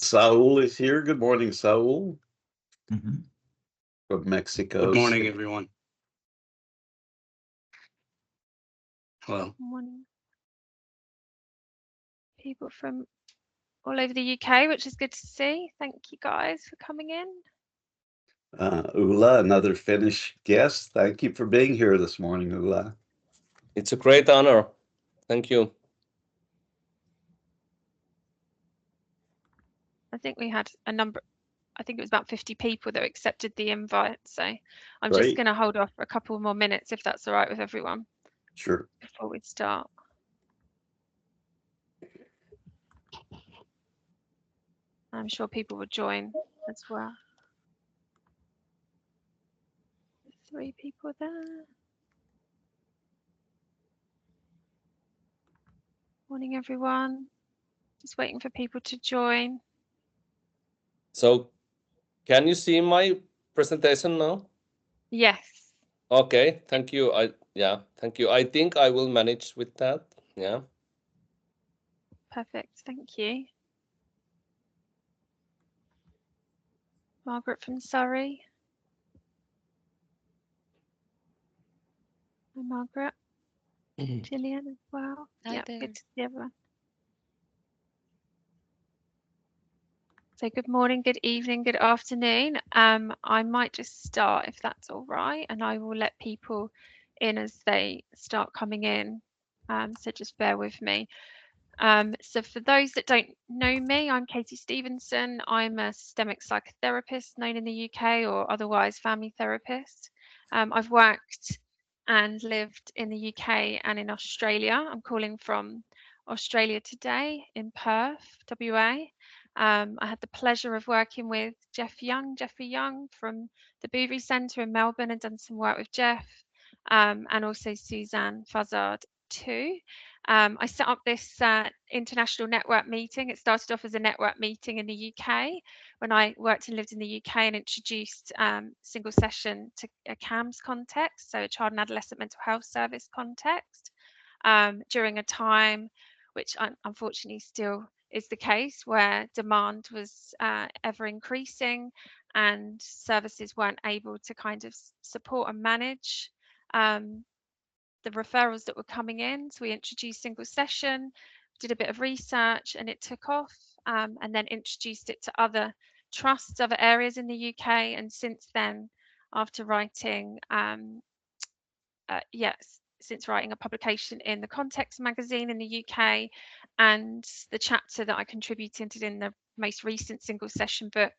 Saul is here. Good morning, Saul. Mm-hmm. From Mexico. Good morning, everyone. Hello. Good morning. People from all over the UK, which is good to see. Thank you guys for coming in. Ulla, another Finnish guest. Thank you for being here this morning, Ulla. It's a great honor. Thank you. I think we had a number, I think it was about 50 people that accepted the invite. So I'm Great. just going to hold off for a couple more minutes if that's all right with everyone. Sure. Before we start. I'm sure people will join as well. 3 people there. Morning, everyone. Just waiting for people to join. So, can you see my presentation now? Yes. Okay, thank you. Thank you. I think I will manage with that. Yeah. Perfect. Thank you. Margaret from Surrey. Hi, Margaret. Gillian as well. Hi Good there. to see everyone. So good morning, good evening, good afternoon. I might just start if that's all right, and I will let people in as they start coming in. So just bear with me. So for those that don't know me, I'm Katie Stevenson. I'm a systemic psychotherapist known in the UK, or otherwise family therapist. I've worked and lived in the UK and in Australia. I'm calling from Australia today in Perth, WA. I had the pleasure of working with Jeffrey Young from the Bouverie Centre in Melbourne, and done some work with Jeff, and also Suzanne Fazard too. I set up this international network meeting. It started off as a network meeting in the UK when I worked and lived in the UK, and introduced single session to a CAMS context, so a child and adolescent mental health service context, during a time which unfortunately still is the case, where demand was ever increasing and services weren't able to kind of support and manage the referrals that were coming in. So we introduced single session, did a bit of research, and it took off, and then introduced it to other trusts, other areas in the UK. And since then, after writing, since writing a publication in the Context magazine in the UK, and the chapter that I contributed in the most recent single session book,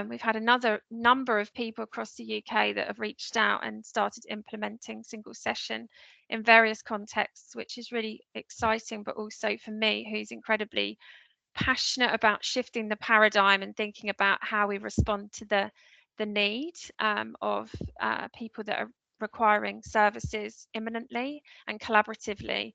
we've had another number of people across the UK that have reached out and started implementing single session in various contexts, which is really exciting, but also for me, who's incredibly passionate about shifting the paradigm and thinking about how we respond to the need of people that are requiring services imminently and collaboratively.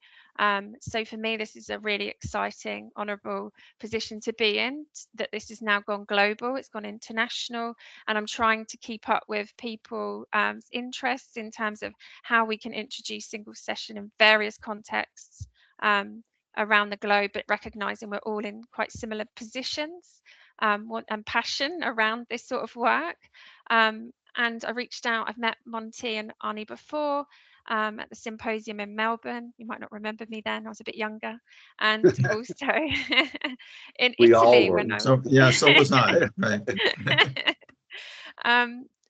So for me, this is a really exciting, honourable position to be in, that this has now gone global, it's gone international, and I'm trying to keep up with people's interests in terms of how we can introduce single session in various contexts around the globe, but recognising we're all in quite similar positions and passion around this sort of work. And I reached out, I've met Monte and Arnie before at the symposium in Melbourne. You might not remember me then, I was a bit younger. And also in Italy when I was... So was I, right.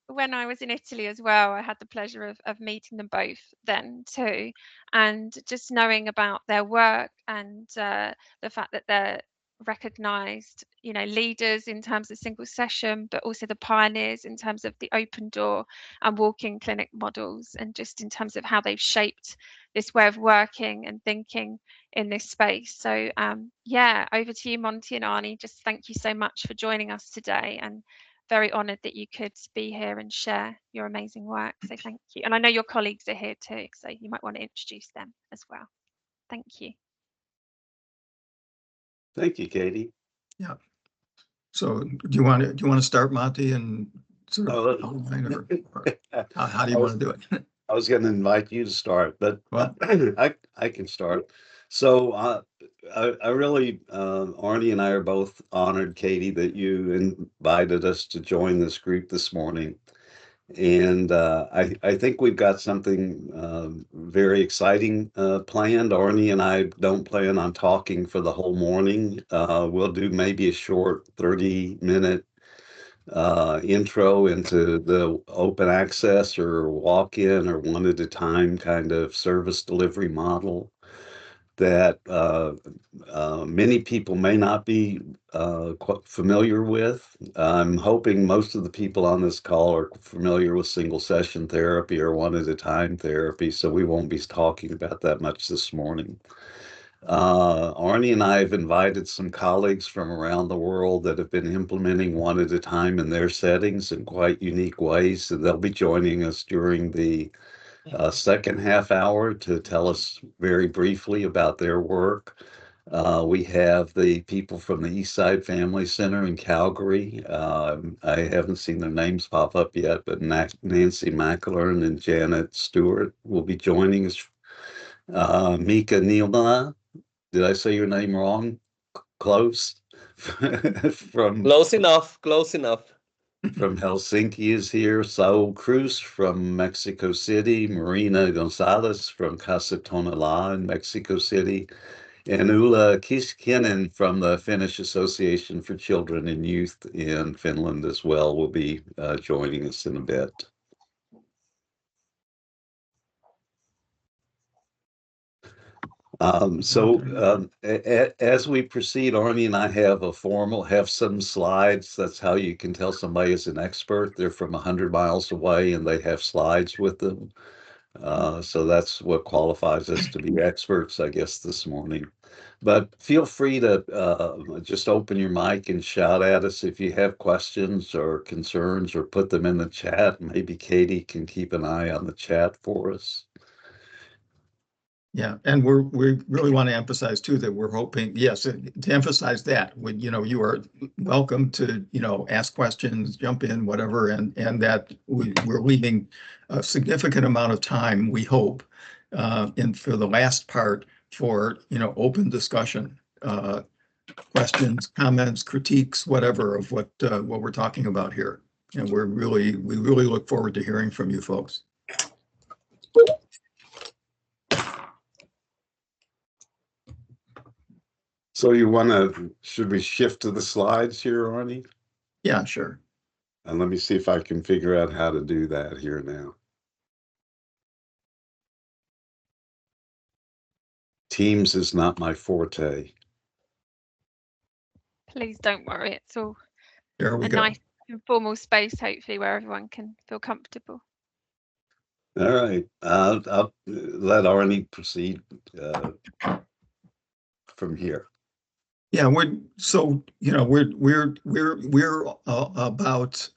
When I was in Italy as well, I had the pleasure of meeting them both then too, and just knowing about their work and the fact that they're recognised, leaders in terms of single session, but also the pioneers in terms of the open door and walk-in clinic models, and just in terms of how they've shaped this way of working and thinking in this space. So over to you, Monte and Arnie. Just thank you so much for joining us today, and very honoured that you could be here and share your amazing work. So thank you. And I know your colleagues are here too, so you might want to introduce them as well. Thank you. Thank you, Katie. Yeah. So do you want to start, Monte, and sort of how do you want to do it? I was going to invite you to start, but Well, I can start. So I really, Arnie and I are both honored, Katie, that you invited us to join this group this morning. And I think we've got something very exciting planned. Arnie and I don't plan on talking for the whole morning. We'll do maybe a short 30-minute intro into the open access or walk-in or one at a time kind of service delivery model that many people may not be quite familiar with. I'm hoping most of the people on this call are familiar with single session therapy or one at a time therapy, so we won't be talking about that much this morning. Arnie and I have invited some colleagues from around the world that have been implementing one at a time in their settings in quite unique ways, so they'll be joining us during the second half hour to tell us very briefly about their work. We have the people from the Eastside Family Center in Calgary. I haven't seen their names pop up yet, but Nancy McIheran and Janet Stewart will be joining us. Mikka Niemela, did I say your name wrong? Close. From Close enough, close enough. From Helsinki is here. Saul Cruz from Mexico City. Marina Gonzaléz from Casa Tonela in Mexico City. And Ulla Kiskinen from the Finnish Association for Children and Youth in Finland as well will be joining us in a bit. As we proceed, Arnie and I have some slides. That's how you can tell somebody is an expert. They're from 100 miles away and they have slides with them. So that's what qualifies us to be experts, I guess, this morning. But feel free to just open your mic and shout at us if you have questions or concerns, or put them in the chat. Maybe Katie can keep an eye on the chat for us. Yeah, and we really want to emphasize too that we're hoping, yes, to emphasize that when, you are welcome to, ask questions, jump in, whatever, and that we're leaving a significant amount of time, we hope, for the last part for, open discussion, questions, comments, critiques, whatever of what we're talking about here. And we really look forward to hearing from you folks. So should we shift to the slides here, Arnie? Yeah, sure. And let me see if I can figure out how to do that here now. Teams is not my forte. Please don't worry. It's all There we a go. nice informal space, hopefully, where everyone can feel comfortable. All right. I'll let Arnie proceed from here. Yeah, we're about,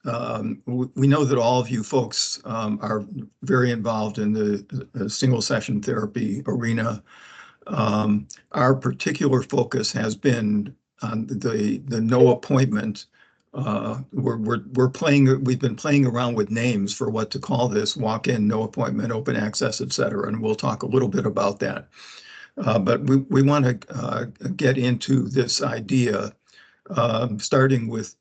we know that all of you folks are very involved in the single session therapy arena. Our particular focus has been on the no appointment. We've been playing around with names for what to call this: walk-in, no appointment, open access, et cetera, and we'll talk a little bit about that. But we want to get into this idea, starting with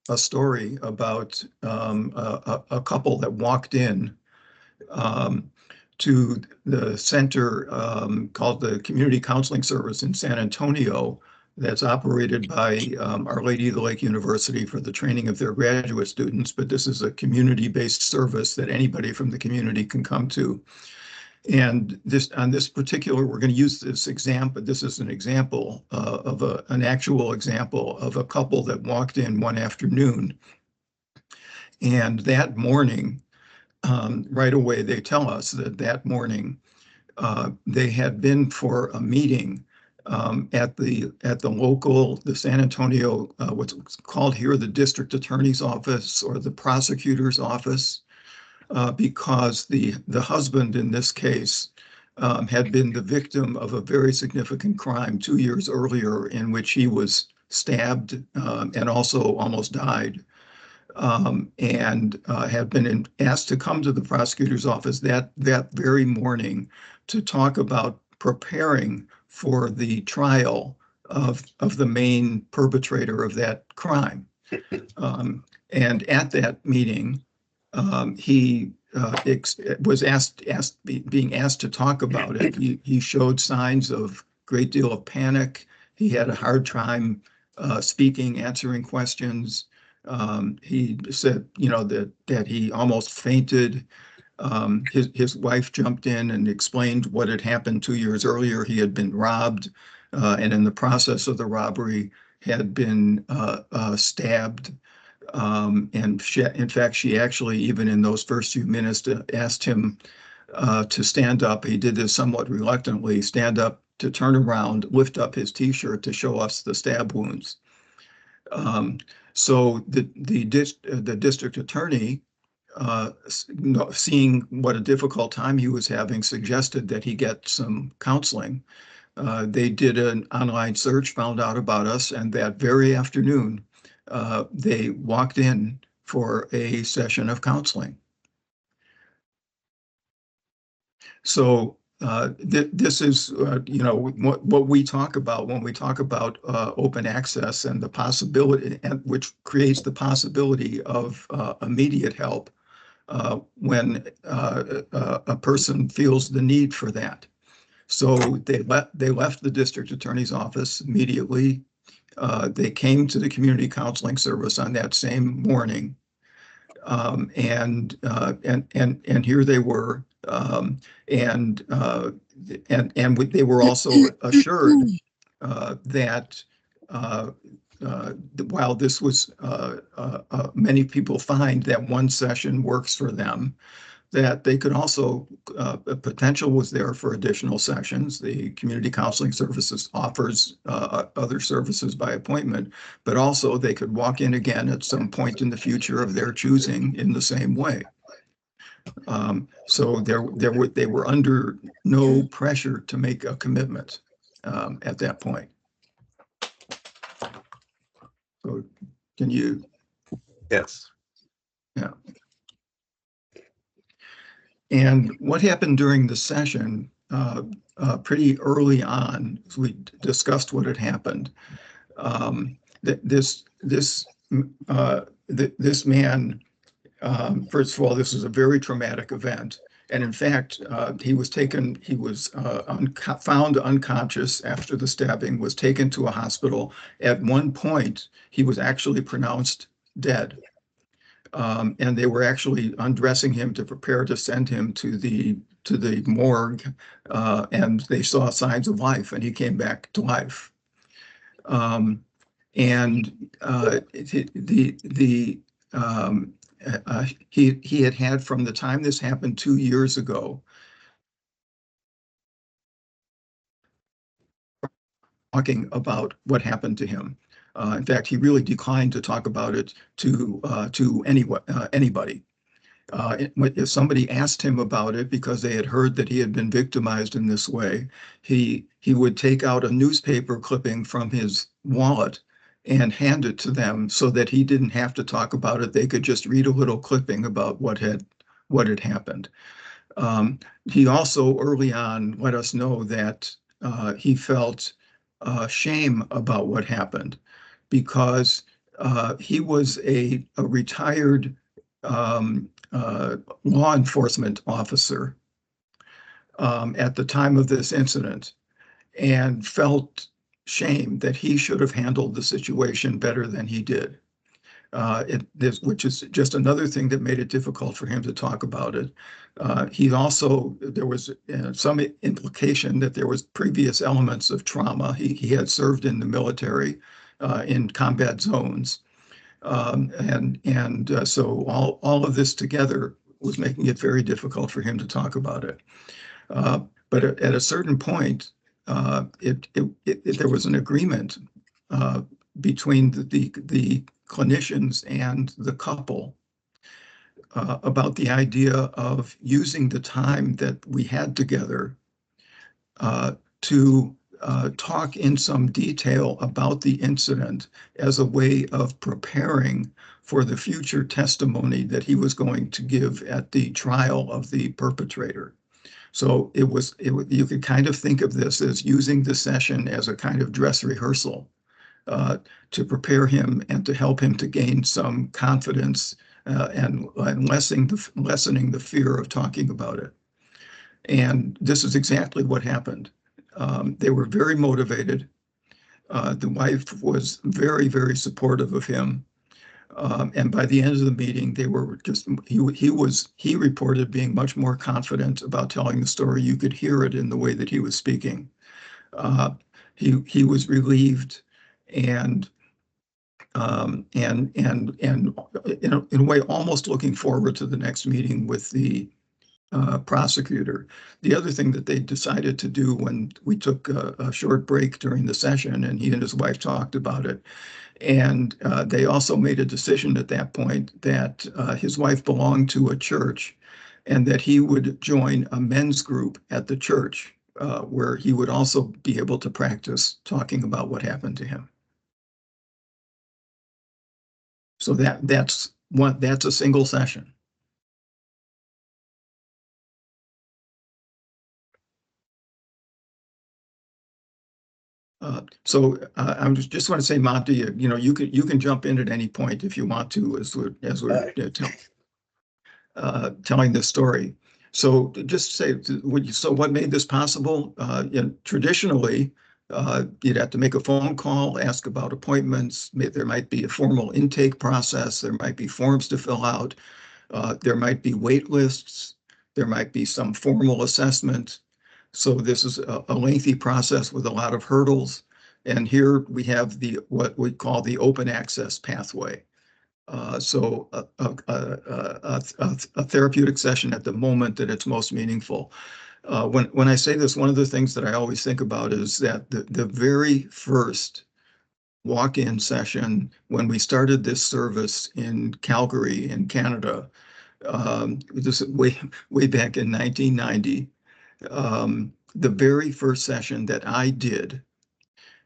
a story about a couple that walked in to the center called the Community Counseling Service in San Antonio, that's operated by Our Lady of the Lake University for the training of their graduate students. But this is a community-based service that anybody from the community can come to. And on this particular, we're going to use this example. This is an example of an actual example of a couple that walked in one afternoon. And that morning, right away, they tell us that morning, they had been for a meeting at the San Antonio, what's called here the district attorney's office or the prosecutor's office. Because the husband in this case had been the victim of a very significant crime 2 years earlier, in which he was stabbed and also almost died, and had been asked to come to the prosecutor's office that very morning to talk about preparing for the trial of the main perpetrator of that crime. And at that meeting, he was being asked to talk about it. He showed signs of great deal of panic. He had a hard time speaking, answering questions. He said, that he almost fainted. His wife jumped in and explained what had happened 2 years earlier. He had been robbed, and in the process of the robbery had been stabbed. And in fact, she actually, even in those first few minutes, asked him to stand up. He did this somewhat reluctantly, stand up, to turn around, lift up his T-shirt to show us the stab wounds. So the district attorney, seeing what a difficult time he was having, suggested that he get some counseling. They did an online search, found out about us, and that very afternoon, they walked in for a session of counseling. So this is, what we talk about when we talk about open access and the possibility, which creates the possibility of immediate help when a person feels the need for that. So they left the district attorney's office immediately. They came to the community counseling service on that same morning, and here they were, and they were also assured that while this was, many people find that one session works for them, that they could also, potential was there for additional sessions. The community counseling services offers other services by appointment, but also they could walk in again at some point in the future of their choosing in the same way. So they were under no pressure to make a commitment at that point. So can you? Yes. Yeah. And what happened during the session, pretty early on, as we discussed what had happened, this man, first of all, this was a very traumatic event. And in fact, he was found unconscious after the stabbing, was taken to a hospital. At one point, he was actually pronounced dead. And they were actually undressing him to prepare to send him to the morgue, and they saw signs of life, and he came back to life. He had from the time this happened 2 years ago, talking about what happened to him. In fact, he really declined to talk about it to anybody. If somebody asked him about it because they had heard that he had been victimized in this way, he would take out a newspaper clipping from his wallet and hand it to them so that he didn't have to talk about it. They could just read a little clipping about what had happened. He also early on let us know that he felt shame about what happened, because he was a retired law enforcement officer at the time of this incident, and felt shame that he should have handled the situation better than he did. Which is just another thing that made it difficult for him to talk about it. There was some implication that there was previous elements of trauma. He had served in the military in combat zones. So all of this together was making it very difficult for him to talk about it. But at a certain point, there was an agreement between the clinicians and the couple about the idea of using the time that we had together to talk in some detail about the incident as a way of preparing for the future testimony that he was going to give at the trial of the perpetrator. So you could kind of think of this as using the session as a kind of dress rehearsal to prepare him and to help him to gain some confidence and lessening the fear of talking about it. And this is exactly what happened. They were very motivated. The wife was very, very supportive of him. And by the end of the meeting, they were just, he reported being much more confident about telling the story. You could hear it in the way that he was speaking. He was relieved and in a way almost looking forward to the next meeting with the prosecutor. The other thing that they decided to do when we took a short break during the session and he and his wife talked about it, and they also made a decision at that point that his wife belonged to a church and that he would join a men's group at the church where he would also be able to practice talking about what happened to him. So that's a single session. I just want to say, Monte, you can jump in at any point if you want to as we're telling this story. So just say, so what made this possible? Traditionally, you'd have to make a phone call, ask about appointments. There might be a formal intake process. There might be forms to fill out. There might be wait lists. There might be some formal assessment. So this is a lengthy process with a lot of hurdles. And here we have what we call the open access pathway. So a therapeutic session at the moment that it's most meaningful. When I say this, one of the things that I always think about is that the very first walk-in session when we started this service in Calgary in Canada, this way back in 1990, the very first session that I did,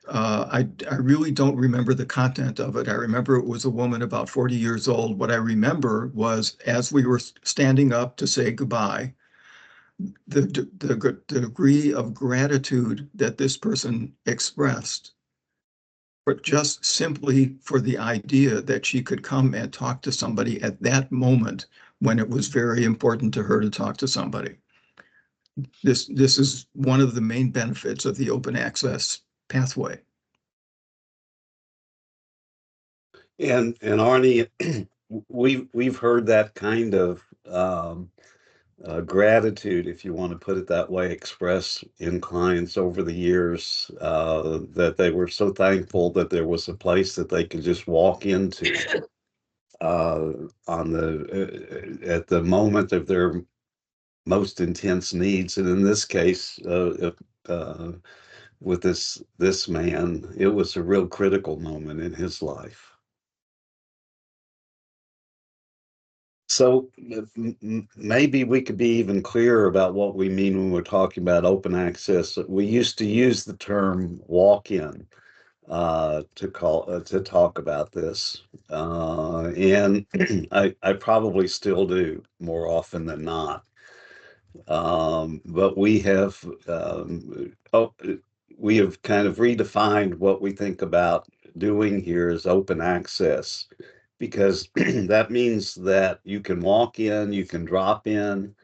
I really don't remember the content of it. I remember it was a woman about 40 years old. What I remember was as we were standing up to say goodbye, the degree of gratitude that this person expressed, but just simply for the idea that she could come and talk to somebody at that moment when it was very important to her to talk to somebody. This is one of the main benefits of the open access pathway. And Arnie, we've heard that kind of gratitude, if you want to put it that way, expressed in clients over the years, that they were so thankful that there was a place that they could just walk into at the moment of their most intense needs. And in this case, with this man, it was a real critical moment in his life. So maybe we could be even clearer about what we mean when we're talking about open access. We used to use the term walk-in to talk about this, and I probably still do more often than not. But we have kind of redefined what we think about doing here as open access, because that means that you can walk in, you can drop in.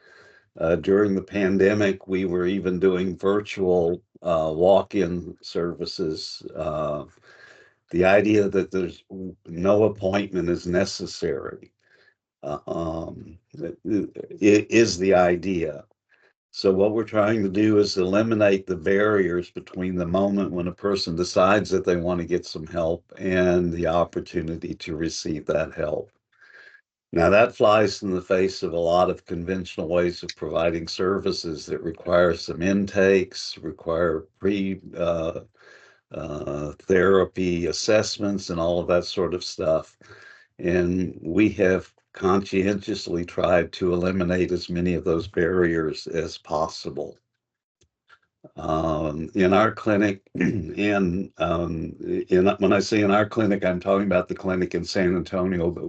During the pandemic, we were even doing virtual walk-in services. The idea that there's no appointment is necessary is the idea. So what we're trying to do is eliminate the barriers between the moment when a person decides that they want to get some help and the opportunity to receive that help. Now, that flies in the face of a lot of conventional ways of providing services that require some intakes, require therapy assessments and all of that sort of stuff. And we have conscientiously tried to eliminate as many of those barriers as possible. In our clinic, when I say in our clinic, I'm talking about the clinic in San Antonio, but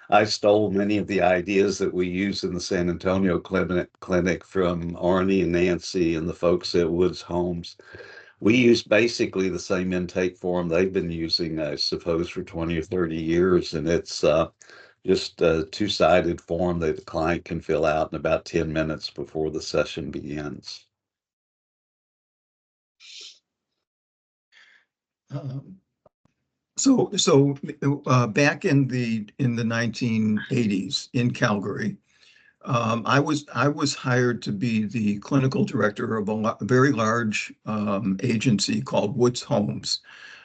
I stole many of the ideas that we use in the San Antonio clinic from Arnie and Nancy and the folks at Woods Homes. We use basically the same intake form they've been using, I suppose, for 20 or 30 years. And it's just a two-sided form that the client can fill out in about 10 minutes before the session begins. So back in the 1980s in Calgary, I was hired to be the clinical director of a very large agency called Woods Homes,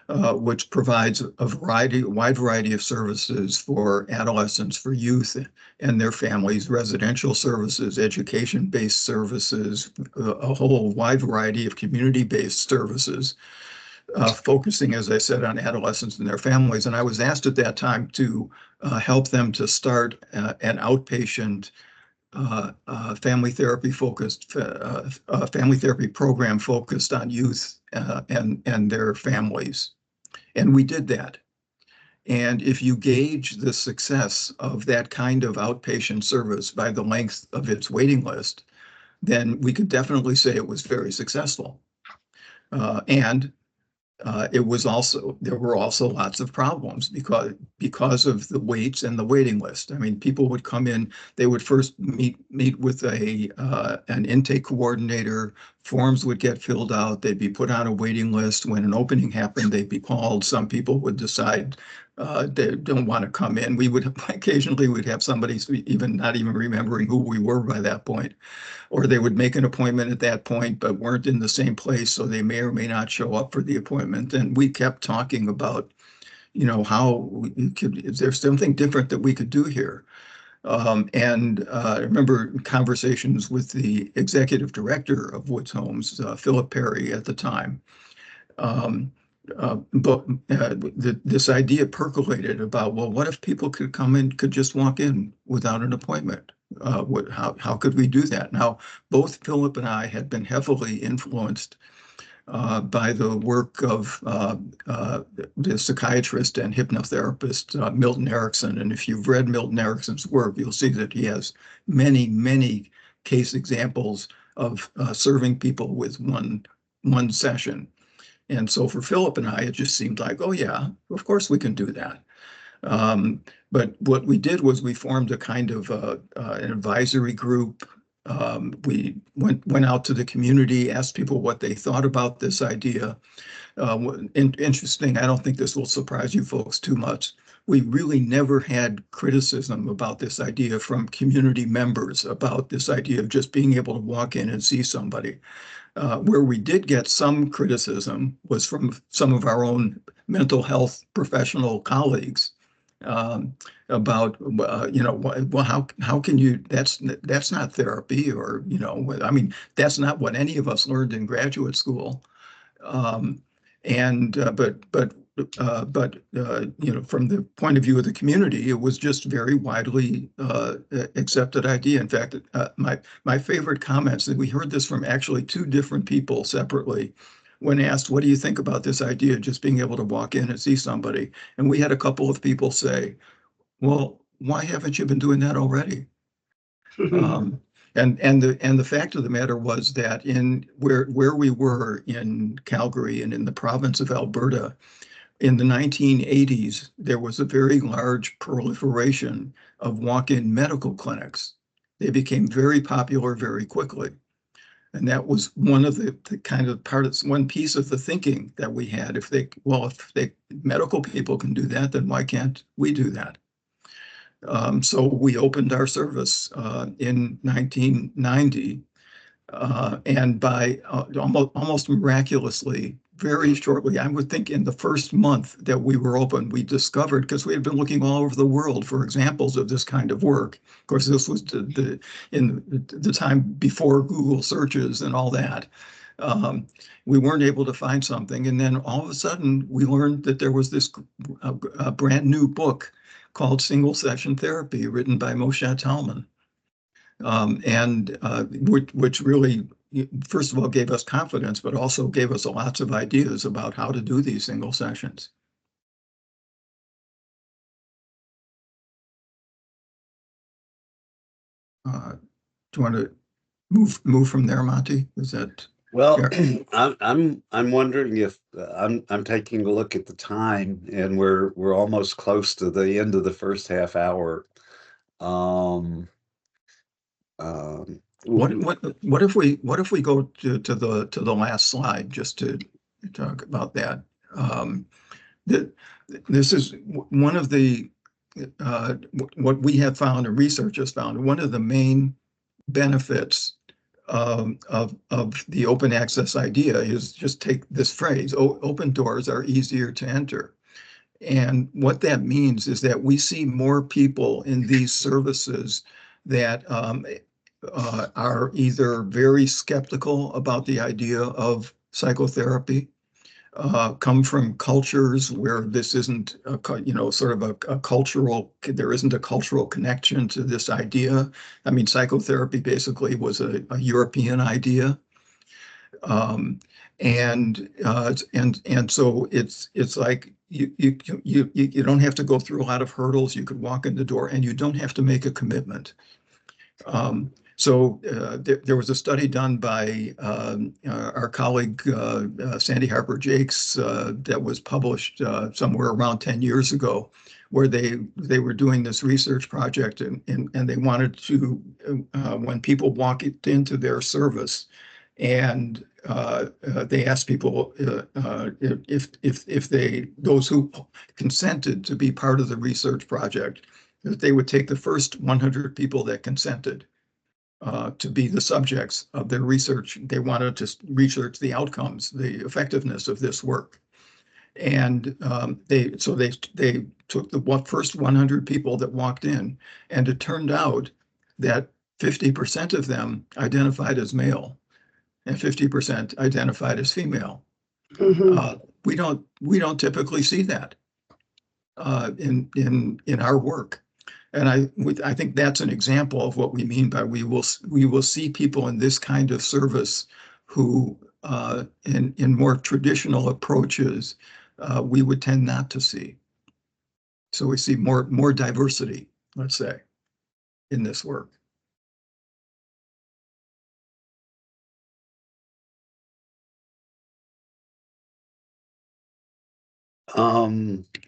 which provides a wide variety of services for adolescents, for youth and their families, residential services, education-based services, a whole wide variety of community-based services. Focusing, as I said, on adolescents and their families. And I was asked at that time to help them to start an outpatient family therapy program focused on youth and their families. And we did that. And if you gauge the success of that kind of outpatient service by the length of its waiting list, then we could definitely say it was very successful. And there were also lots of problems because of the waits and the waiting list. I mean, people would come in, they would first meet with an intake coordinator, forms would get filled out, they'd be put on a waiting list. When an opening happened, they'd be called. Some people would decide they don't want to come in. Occasionally we'd have somebody not even remembering who we were by that point. Or they would make an appointment at that point, but weren't in the same place, so they may or may not show up for the appointment. And we kept talking about, how is there something different that we could do here? And I remember conversations with the executive director of Woods Homes, Philip Perry at the time. But this idea percolated about, well, what if people could come in, could just walk in without an appointment? How could we do that? Now, both Philip and I had been heavily influenced by the work of the psychiatrist and hypnotherapist Milton Erickson. And if you've read Milton Erickson's work, you'll see that he has many, many case examples of serving people with one session. And so for Philip and I, it just seemed like, oh yeah, of course we can do that. But what we did was we formed a kind of an advisory group. We went out to the community, asked people what they thought about this idea. Interesting, I don't think this will surprise you folks too much. We really never had criticism about this idea from community members about this idea of just being able to walk in and see somebody. Where we did get some criticism was from some of our own mental health professional colleagues about, well, how can you, that's not therapy, or, I mean, that's not what any of us learned in graduate school. But from the point of view of the community, it was just very widely accepted idea. In fact, my favorite comments, and we heard this from actually two different people separately, when asked, what do you think about this idea of just being able to walk in and see somebody? And we had a couple of people say, well, why haven't you been doing that already? And the fact of the matter was that in where we were in Calgary and in the province of Alberta, in the 1980s, there was a very large proliferation of walk-in medical clinics. They became very popular very quickly. And that was one of the kind of one piece of the thinking that we had. If medical people can do that, then why can't we do that? So we opened our service in 1990, and by almost miraculously, very shortly, I would think in the first month that we were open, we discovered, because we had been looking all over the world for examples of this kind of work. Of course, this was in the time before Google searches and all that. We weren't able to find something. And then all of a sudden, we learned that there was this brand new book called Single Session Therapy, written by Moshe Talman, which really, first of all, gave us confidence, but also gave us lots of ideas about how to do these single sessions. Do you want to move from there, Monte? Is that Well, fair? I'm wondering if I'm taking a look at the time, and we're almost close to the end of the first half hour. Um, um, What if we go to the last slide just to talk about that? This is one of the what we have found and research has found. One of the main benefits of the open access idea is just take this phrase: open doors are easier to enter. And what that means is that we see more people in these services that are either very skeptical about the idea of psychotherapy, come from cultures where this isn't, sort of a cultural, there isn't a cultural connection to this idea. I mean, psychotherapy basically was a European idea. And so it's like you don't have to go through a lot of hurdles. You could walk in the door and you don't have to make a commitment. So there was a study done by our colleague Sandy Harper Jakes that was published somewhere around 10 years ago, where they were doing this research project and they wanted to, when people walk into their service, and they asked people if those who consented to be part of the research project, that they would take the first 100 people that consented to be the subjects of their research. They wanted to research the outcomes, the effectiveness of this work. And they took the first 100 people that walked in, and it turned out that 50% of them identified as male and 50% identified as female. We don't typically see that in our work. And I think that's an example of what we mean by we will see people in this kind of service who in more traditional approaches we would tend not to see. So we see more diversity, let's say, in this work.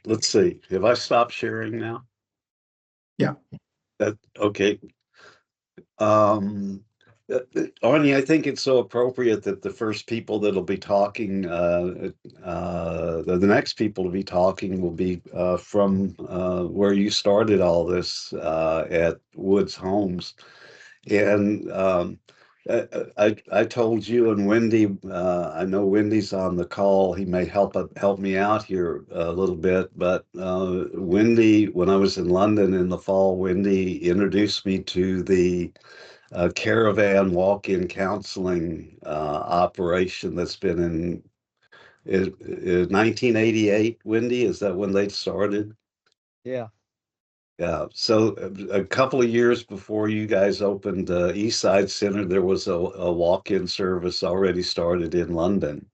Let's see. Have I stopped sharing now? Yeah. Okay. Arnie, I think it's so appropriate that the first people that'll be talking, the next people to be talking will be from where you started all this at Woods Homes. And I told you and Wendy, I know Wendy's on the call. He may help me out here a little bit, but Wendy, when I was in London in the fall, Wendy introduced me to the caravan walk-in counseling operation that's been in 1988. Wendy, is that when they started? Yeah. Yeah, so a couple of years before you guys opened East Side Center, there was a walk-in service already started in London.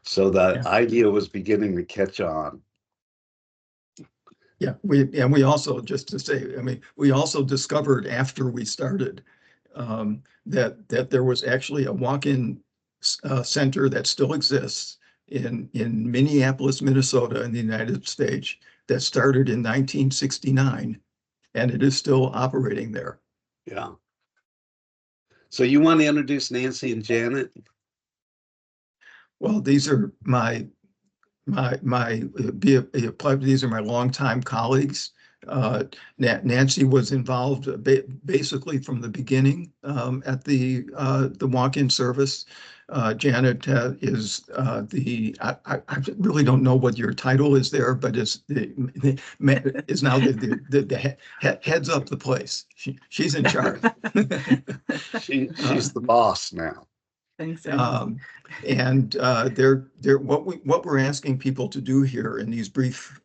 So that idea was beginning to catch on. Yeah, we also, just to say, I mean, we also discovered after we started that there was actually a walk-in center that still exists in Minneapolis, Minnesota, in the United States, that started in 1969. And it is still operating there. Yeah. So you want to introduce Nancy and Janet? Well, these are my longtime colleagues. Nancy was involved basically from the beginning at the walk-in service. Janet is I really don't know what your title is there, but is now the heads up the place. She's in charge. She's the boss now. Thanks. And what we're asking people to do here in these brief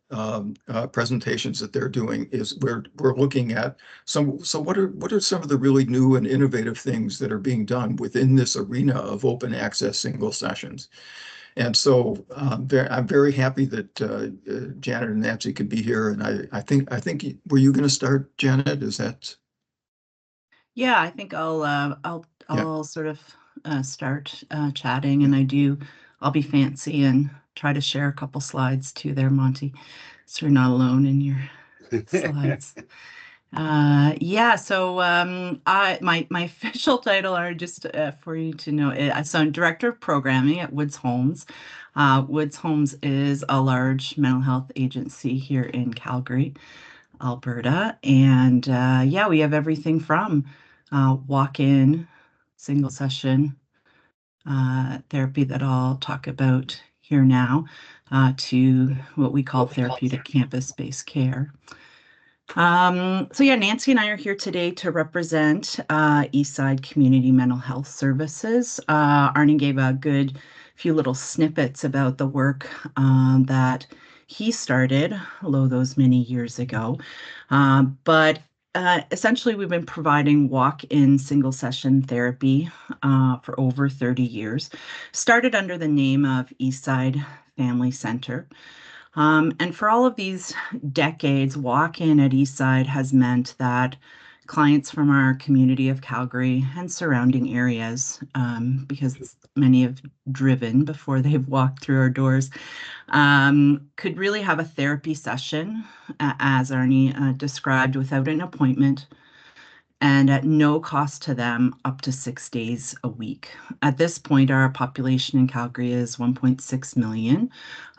presentations that they're doing is we're looking at so what are some of the really new and innovative things that are being done within this arena of open access single sessions. And so I'm very happy that Janet and Nancy could be here. And I think were you going to start, Janet? Is that? Yeah, I think I'll sort of start chatting, and I'll be fancy and try to share a couple slides too there, Monte, so you're not alone in your slides. Yeah, so my official title are just for you to know. So I'm Director of Programming at Woods Homes. Woods Homes is a large mental health agency here in Calgary, Alberta. And yeah, we have everything from walk-in, single session therapy that I'll talk about here now to what we call therapeutic campus-based care. So yeah, Nancy and I are here today to represent Eastside Community Mental Health Services. Arnie gave a good few little snippets about the work that he started, although those many years ago. But essentially, we've been providing walk-in single session therapy for over 30 years. Started under the name of Eastside Family Center. And for all of these decades, walk-in at Eastside has meant that clients from our community of Calgary and surrounding areas, because many have driven before they've walked through our doors, could really have a therapy session, as Arnie described, without an appointment, and at no cost to them, up to 6 days a week. At this point, our population in Calgary is 1.6 million,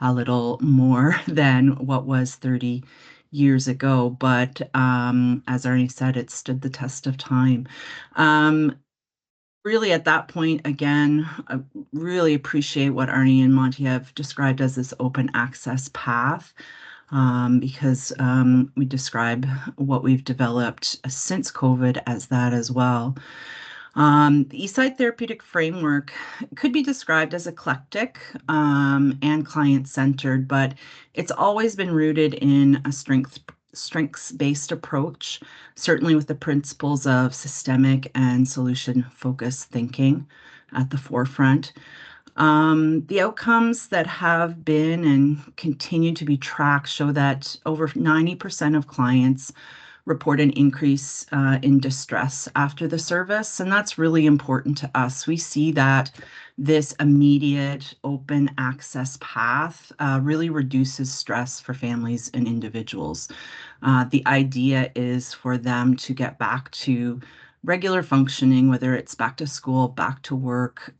a little more than what was 30 years ago, but as Arnie said, it stood the test of time. Really, at that point, again, I really appreciate what Arnie and Monte have described as this open access path. Because we describe what we've developed since COVID as that as well. The Eastside Therapeutic Framework could be described as eclectic and client-centered, but it's always been rooted in a strengths-based approach, certainly with the principles of systemic and solution-focused thinking at the forefront. The outcomes that have been and continue to be tracked show that over 90% of clients report an increase in distress after the service, and that's really important to us. We see that this immediate open access path really reduces stress for families and individuals. The idea is for them to get back to regular functioning, whether it's back to school, back to work,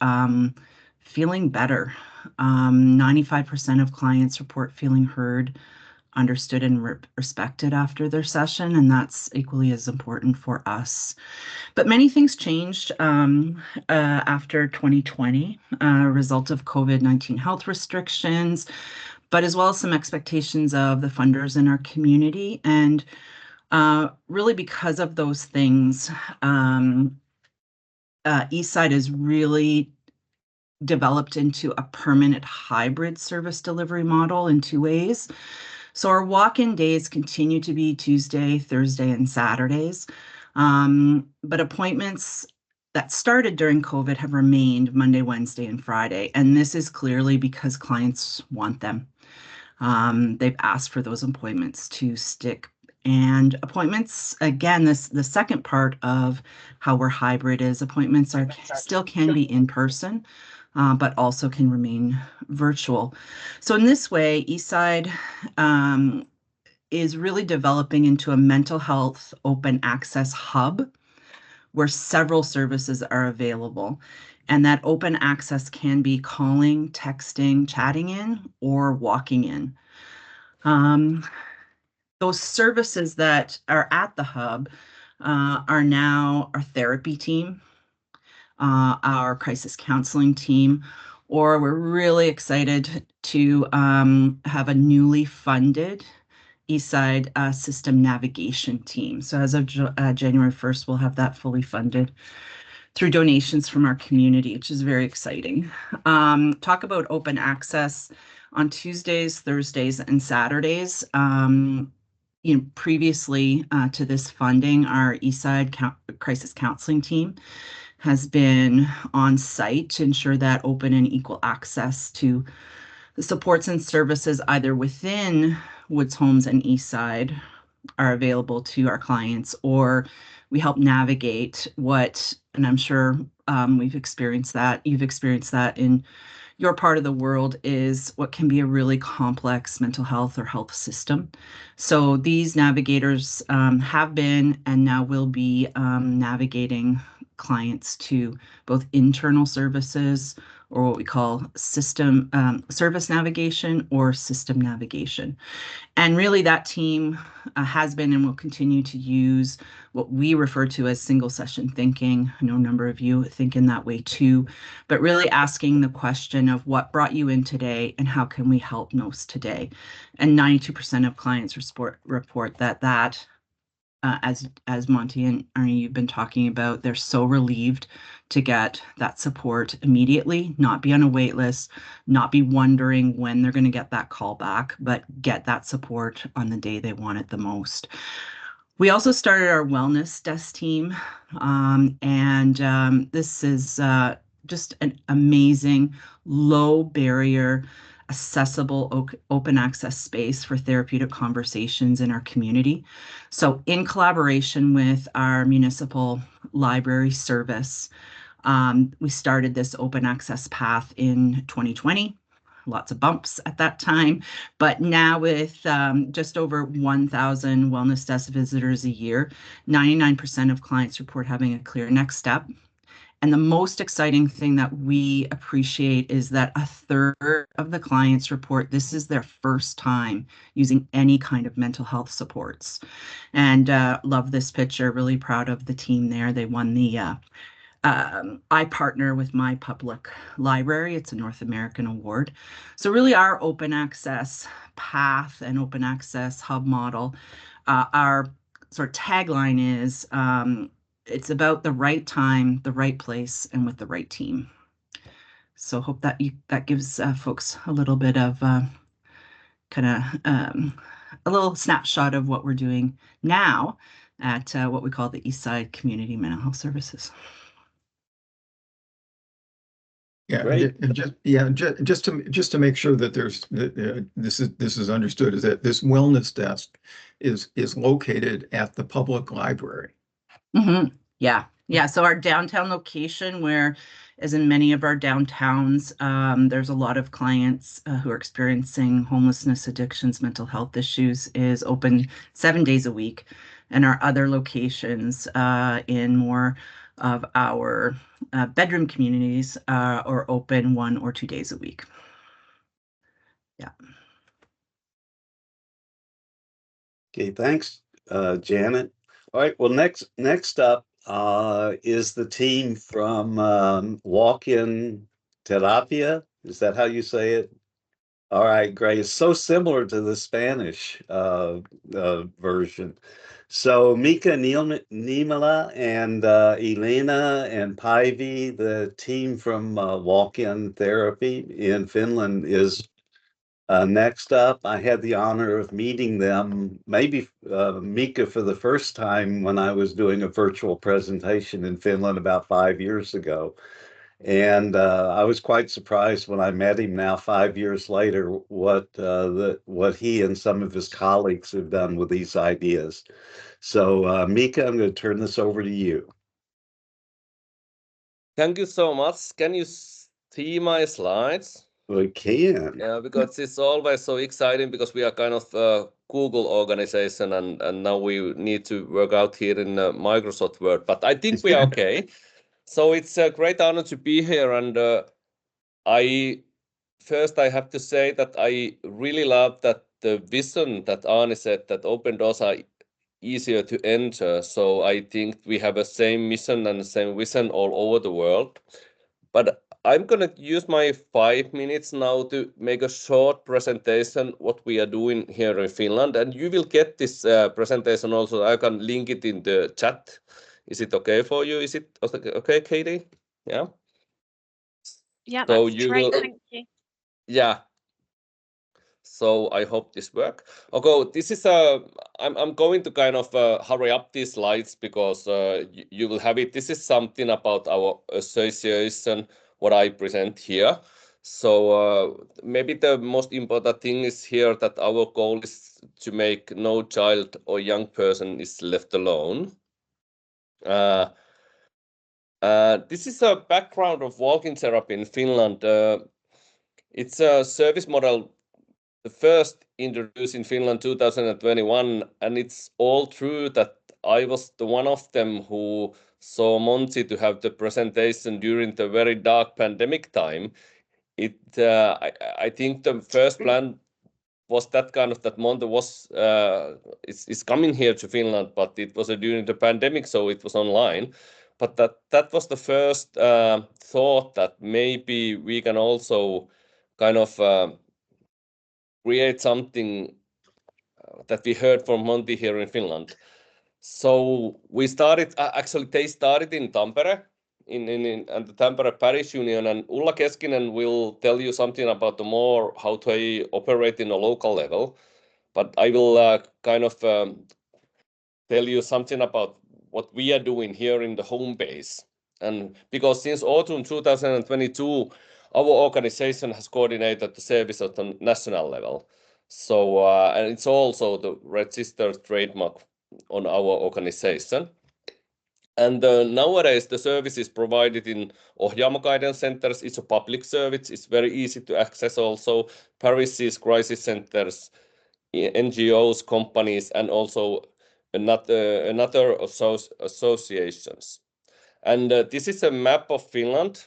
feeling better. 95% of clients report feeling heard, understood, and respected after their session, and that's equally as important for us. But many things changed after 2020, a result of COVID-19 health restrictions, but as well as some expectations of the funders in our community. And really because of those things, Eastside is really developed into a permanent hybrid service delivery model in 2 ways. So our walk-in days continue to be Tuesday, Thursday, and Saturdays, but appointments that started during COVID have remained Monday, Wednesday, and Friday, and this is clearly because clients want them. They've asked for those appointments to stick. And appointments, again, the second part of how we're hybrid is appointments still can be in person, but also can remain virtual. So in this way, Eastside is really developing into a mental health open access hub where several services are available. And that open access can be calling, texting, chatting in, or walking in. Those services that are at the hub are now our therapy team, our crisis counseling team, or we're really excited to have a newly funded Eastside system navigation team. So as of January 1st, we'll have that fully funded through donations from our community, which is very exciting. Talk about open access on Tuesdays, Thursdays, and Saturdays. Previously to this funding, our Eastside crisis counseling team has been on site to ensure that open and equal access to the supports and services either within Woods Homes and Eastside are available to our clients, or we help navigate what, and I'm sure we've experienced that, you've experienced that in your part of the world, is what can be a really complex mental health or health system. So these navigators have been and now will be navigating clients to both internal services, or what we call system service navigation or system navigation. And really that team has been and will continue to use what we refer to as single session thinking. I know a number of you think in that way too, but really asking the question of what brought you in today and how can we help most today? And 92% of clients report that as Monte and Arnie, you've been talking about, they're so relieved to get that support immediately, not be on a wait list, not be wondering when they're going to get that call back, but get that support on the day they want it the most. We also started our wellness desk team, and this is just an amazing, low barrier, accessible, open access space for therapeutic conversations in our community. So in collaboration with our municipal library service, we started this open access path in 2020. Lots of bumps at that time, but now with just over 1,000 wellness desk visitors a year, 99% of clients report having a clear next step. And the most exciting thing that we appreciate is that a third of the clients report this is their first time using any kind of mental health supports. And love this picture, really proud of the team there. They won the I partner with my public library. It's a North American award. So really our open access path and open access hub model, our sort of tagline is, it's about the right time, the right place, and with the right team. So hope that that gives folks a little bit of kind of a little snapshot of what we're doing now at what we call the Eastside Community Mental Health Services. Yeah, Great. just to make sure that there's this is understood, is that this wellness desk is located at the public library. Mm-hmm. Yeah. So our downtown location, where, as in many of our downtowns, there's a lot of clients who are experiencing homelessness, addictions, mental health issues, is open 7 days a week. And our other locations in more of our bedroom communities are open 1 or 2 days a week. Yeah. Okay, thanks, Janet. All right, well, next up is the team from Walk-In Terapia. Is that how you say it? All right, great. It's so similar to the Spanish version. So Mikka Niemela and Elena and Päivi, the team from Walk-In Therapy in Finland, is next up. I had the honor of meeting them, maybe Mikka for the first time when I was doing a virtual presentation in Finland about 5 years ago. And I was quite surprised when I met him now 5 years later, what he and some of his colleagues have done with these ideas. So Mikka, I'm going to turn this over to you. Thank you so much. Can you see my slides? We can. Yeah, because it's always so exciting because we are kind of a Google organization and now we need to work out here in Microsoft Word, but I think we are okay. So it's a great honor to be here, and I have to say that I really love that the vision that Arnie said, that open doors are easier to enter. So I think we have the same mission and the same vision all over the world. But I'm going to use my 5 minutes now to make a short presentation what we are doing here in Finland, and you will get this presentation also. I can link it in the chat. Is it okay for you? Is it okay, Katie? Yeah. Yeah, So that's you great. will. Thank you. Yeah. So I hope this works. Okay, this is I'm going to kind of hurry up these slides because you will have it. This is something about our association, what I present here. So maybe the most important thing is here that our goal is to make no child or young person is left alone. This is a background of walking therapy in Finland. It's a service model, the first introduced in Finland 2021, and it's all true that I was the one of them who saw Monte to have the presentation during the very dark pandemic time. I think the first plan was that kind of that Monte was is coming here to Finland, but it was during the pandemic, so it was online. But that was the first thought that maybe we can also kind of create something that we heard from Monte here in Finland. So we started, actually they started in Tampere, in the Tampere Parish Union, and Ulla Keskinen will tell you something about the more how they operate in a local level. But I will kind of tell you something about what we are doing here in the home base. And because since autumn 2022, our organization has coordinated the service at the national level. So, and it's also the registered trademark on our organization. And nowadays, the service is provided in Ohjaamo guidance centers. It's a public service. It's very easy to access also. Parishes, crisis centers, NGOs, companies, and also another associations. And this is a map of Finland.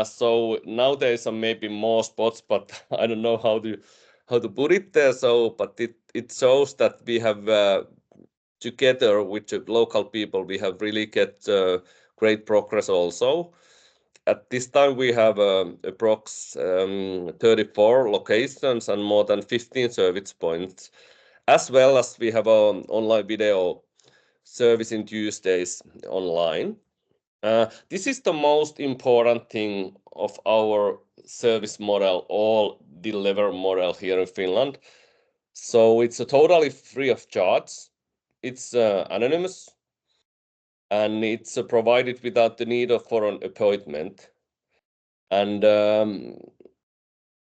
So now there's maybe more spots, but I don't know how to put it there. So, but it shows that we have together with the local people, we have really get great progress also. At this time, we have approx 34 locations and more than 15 service points, as well as we have an online video service in Tuesdays online. This is the most important thing of our service model, all deliver model here in Finland. So it's totally free of charge. It's anonymous, and it's provided without the need for an appointment. And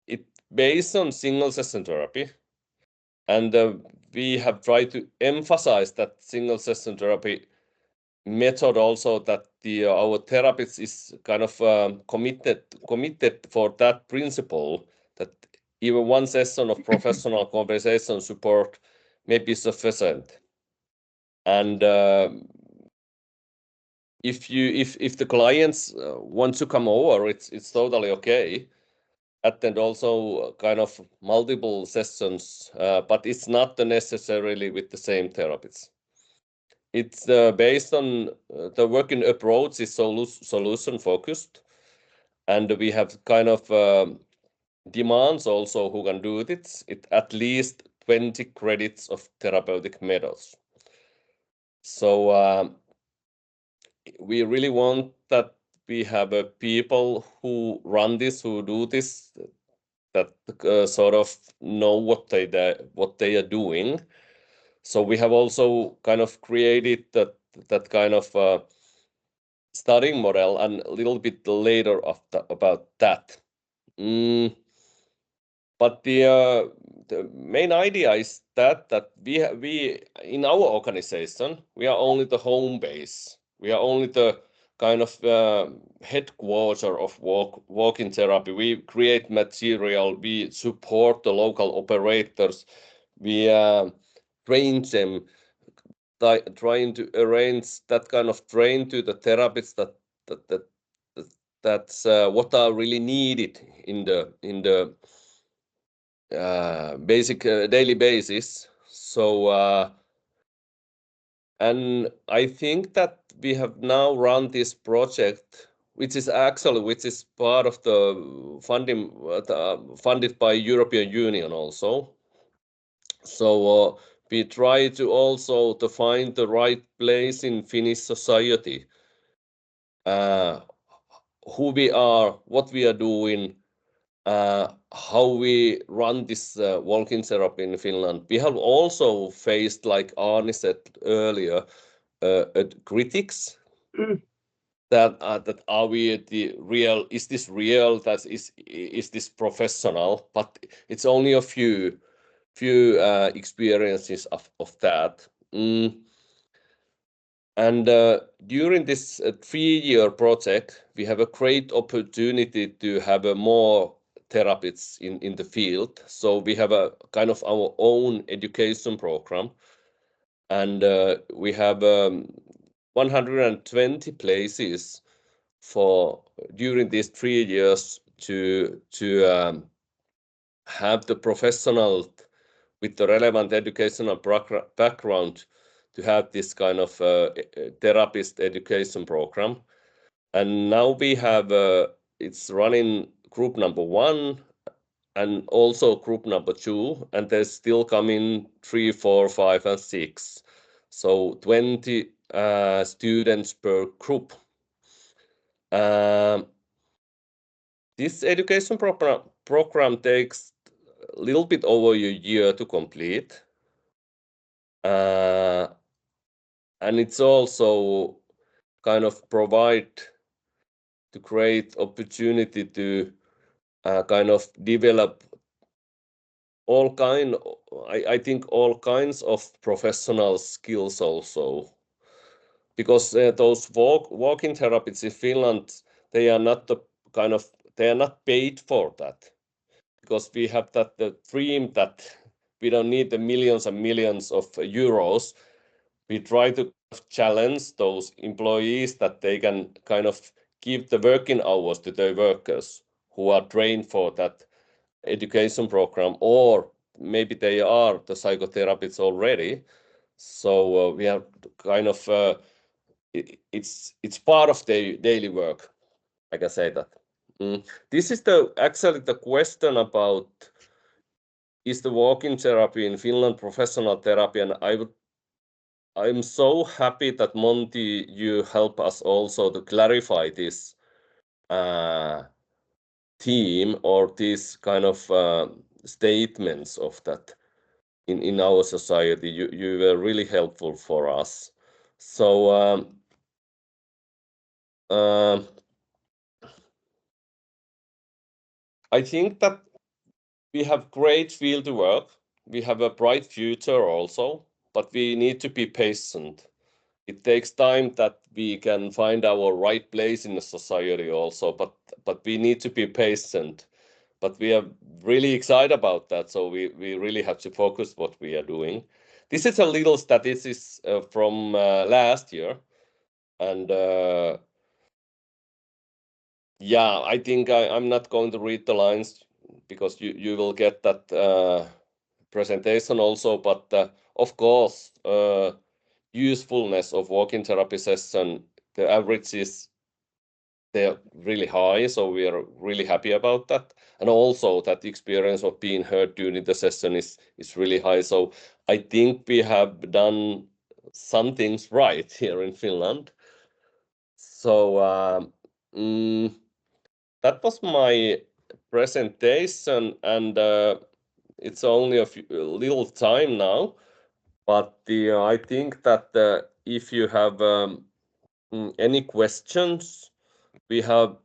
it's based on single session therapy. And we have tried to emphasize that single session therapy method also, that our therapist is kind of committed for that principle, that even one session of professional conversation support may be sufficient. And if the clients want to come over, it's totally okay. Attend also kind of multiple sessions, but it's not necessarily with the same therapists. It's based on the working approach is solution focused, and we have kind of demands also who can do this. It at least 20 credits of therapeutic methods. So we really want that we have people who run this, who do this, that sort of know what they are doing. So we have also kind of created that kind of studying model, and a little bit later about that. But the main idea is that we in our organization, we are only the home base. We are only the kind of headquarter of walking therapy. We create material, we support the local operators, we train them, trying to arrange that kind of train to the therapists that's what are really needed in the basic daily basis. So and I think that we have now run this project, which is part of the funding funded by European Union also. So we try to also to find the right place in Finnish society, who we are, what we are doing, how we run this walking therapy in Finland. We have also faced, like Arnie said earlier, critics that are we the real? Is this real? Is this professional? But it's only a few. few experiences of that. And during this 3-year project, we have a great opportunity to have more therapists in the field. So we have a kind of our own education program, and we have 120 places for during these 3 years to have the professional with the relevant educational background to have this kind of therapist education program. And now we have it's running group number 1 and also group number 2, and there's still coming 3, 4, 5, and 6. So 20 students per group. This education program takes a little bit over a year to complete. And it's also kind of provide the great opportunity to kind of develop I think all kinds of professional skills also, because those walk-in therapists in Finland, they are not paid for that, because we have the dream that we don't need the millions and millions of euros. We try to challenge those employees that they can kind of give the working hours to their workers who are trained for that education program, or maybe they are the psychotherapists already. So we have kind of it's part of their daily work. I can say that. This is actually the question about, is the walk-in therapy in Finland professional therapy? And I'm so happy that Monte, you help us also to clarify this theme or these kind of statements of that in our society. You were really helpful for us. So I think that we have great field work. We have a bright future also, but we need to be patient. It takes time that we can find our right place in the society also, but we need to be patient. But we are really excited about that, so we really have to focus what we are doing. This is a little statistics from last year, and yeah, I think I'm not going to read the lines because you will get that presentation also, but of course, usefulness of walk-in therapy session, the average is they're really high, so we are really happy about that. And also that the experience of being heard during the session is really high. So I think we have done some things right here in Finland. So that was my presentation, and it's only a little time now. But I think that if you have any questions, we have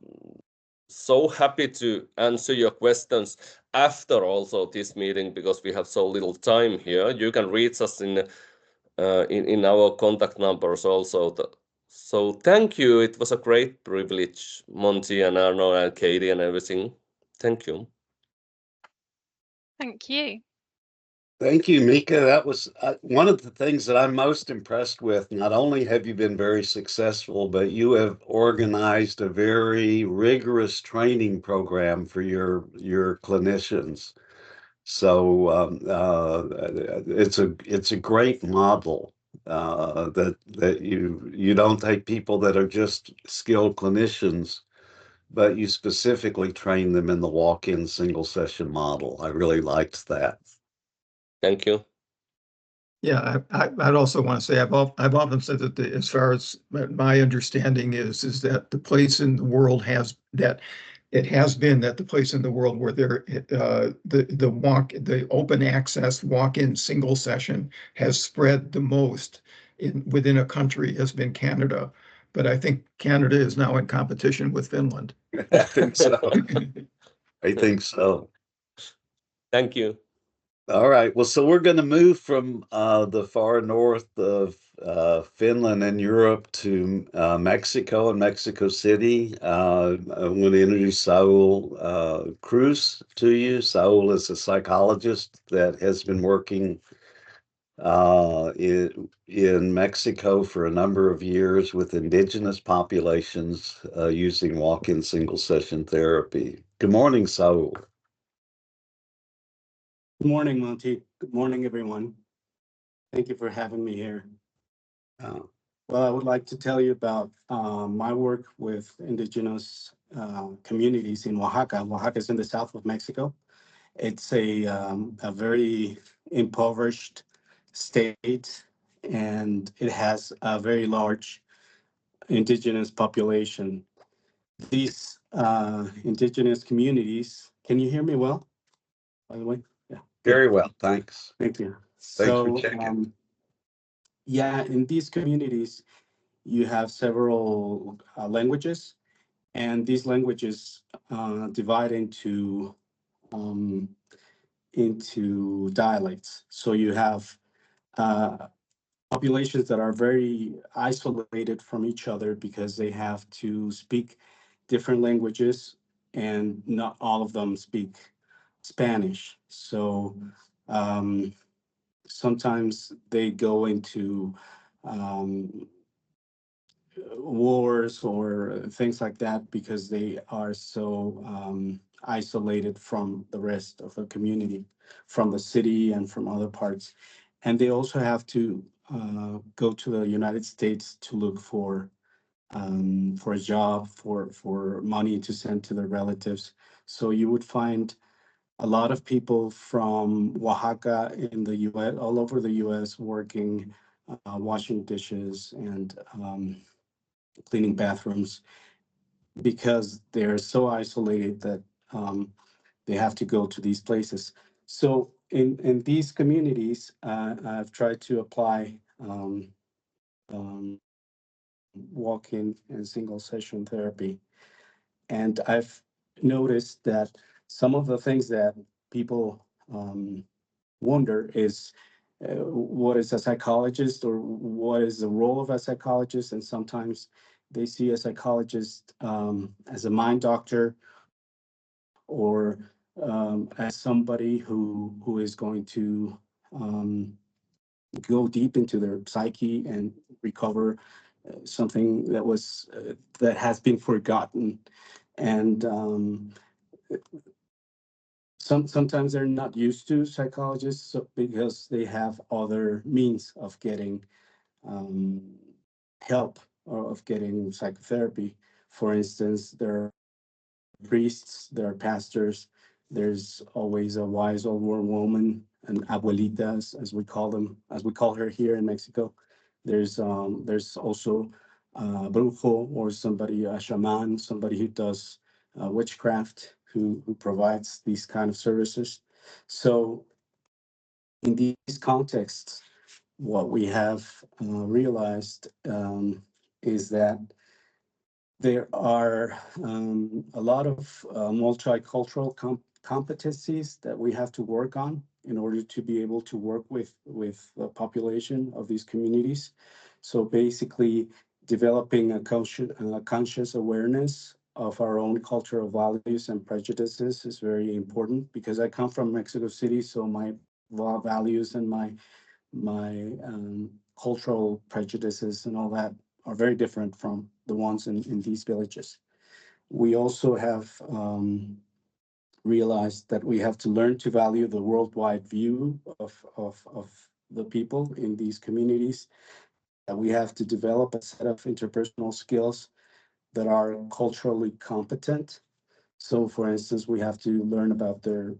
so happy to answer your questions after also this meeting, because we have so little time here. You can reach us in our contact numbers also. So thank you. It was a great privilege, Monte and Arno and Katie and everything. Thank you. Thank you. Thank you, Mikka. That was one of the things that I'm most impressed with. Not only have you been very successful, but you have organized a very rigorous training program for your clinicians. So it's a great model that you don't take people that are just skilled clinicians, but you specifically train them in the walk-in single session model. I really liked that. Thank you. Yeah, I'd also want to say I've often said that as far as my understanding is that the place in the world has been the place in the world where the open access walk-in single session has spread the most within a country has been Canada. But I think Canada is now in competition with Finland. I think so. I think so. Thank you. All right. Well, so we're going to move from the far north of Finland and Europe to Mexico and Mexico City. I'm going to introduce Saul Cruz to you. Saul is a psychologist that has been working in Mexico for a number of years with indigenous populations using walk-in single session therapy. Good morning, Saul. Good morning, Monte. Good morning, everyone. Thank you for having me here. Well, I would like to tell you about my work with indigenous communities in Oaxaca. Oaxaca is in the south of Mexico. It's a very impoverished state, and it has a very large indigenous population. These indigenous communities, can you hear me well, by the way? Yeah. Very well, thanks. Thank you. Thanks for checking. Yeah, in these communities, you have several languages, and these languages divide into dialects. So you have populations that are very isolated from each other because they have to speak different languages, and not all of them speak Spanish. So sometimes they go into wars or things like that because they are so isolated from the rest of the community, from the city and from other parts. And they also have to go to the United States to look for a job, for money to send to their relatives. So you would find a lot of people from Oaxaca in the U.S., all over the U.S., working, washing dishes and cleaning bathrooms, because they're so isolated that they have to go to these places. So in these communities, I've tried to apply walk-in and single session therapy. And I've noticed that some of the things that people wonder is what is a psychologist, or what is the role of a psychologist? And sometimes they see a psychologist as a mind doctor, or as somebody who is going to go deep into their psyche and recover something that has been forgotten. And sometimes they're not used to psychologists because they have other means of getting help, or of getting psychotherapy. For instance, there are priests, there are pastors, there's always a wise old woman, an abuelitas, as we call them, as we call her here in Mexico. There's also brujo, or somebody, a shaman, somebody who does witchcraft, who provides these kind of services. So in these contexts, what we have realized is that there are a lot of multicultural competencies that we have to work on in order to be able to work with the population of these communities. So basically, developing a conscious awareness of our own cultural values and prejudices is very important, because I come from Mexico City, so my values and my cultural prejudices and all that are very different from the ones in these villages. We also have realized that we have to learn to value the worldwide view of the people in these communities, that we have to develop a set of interpersonal skills that are culturally competent. So for instance, we have to learn about their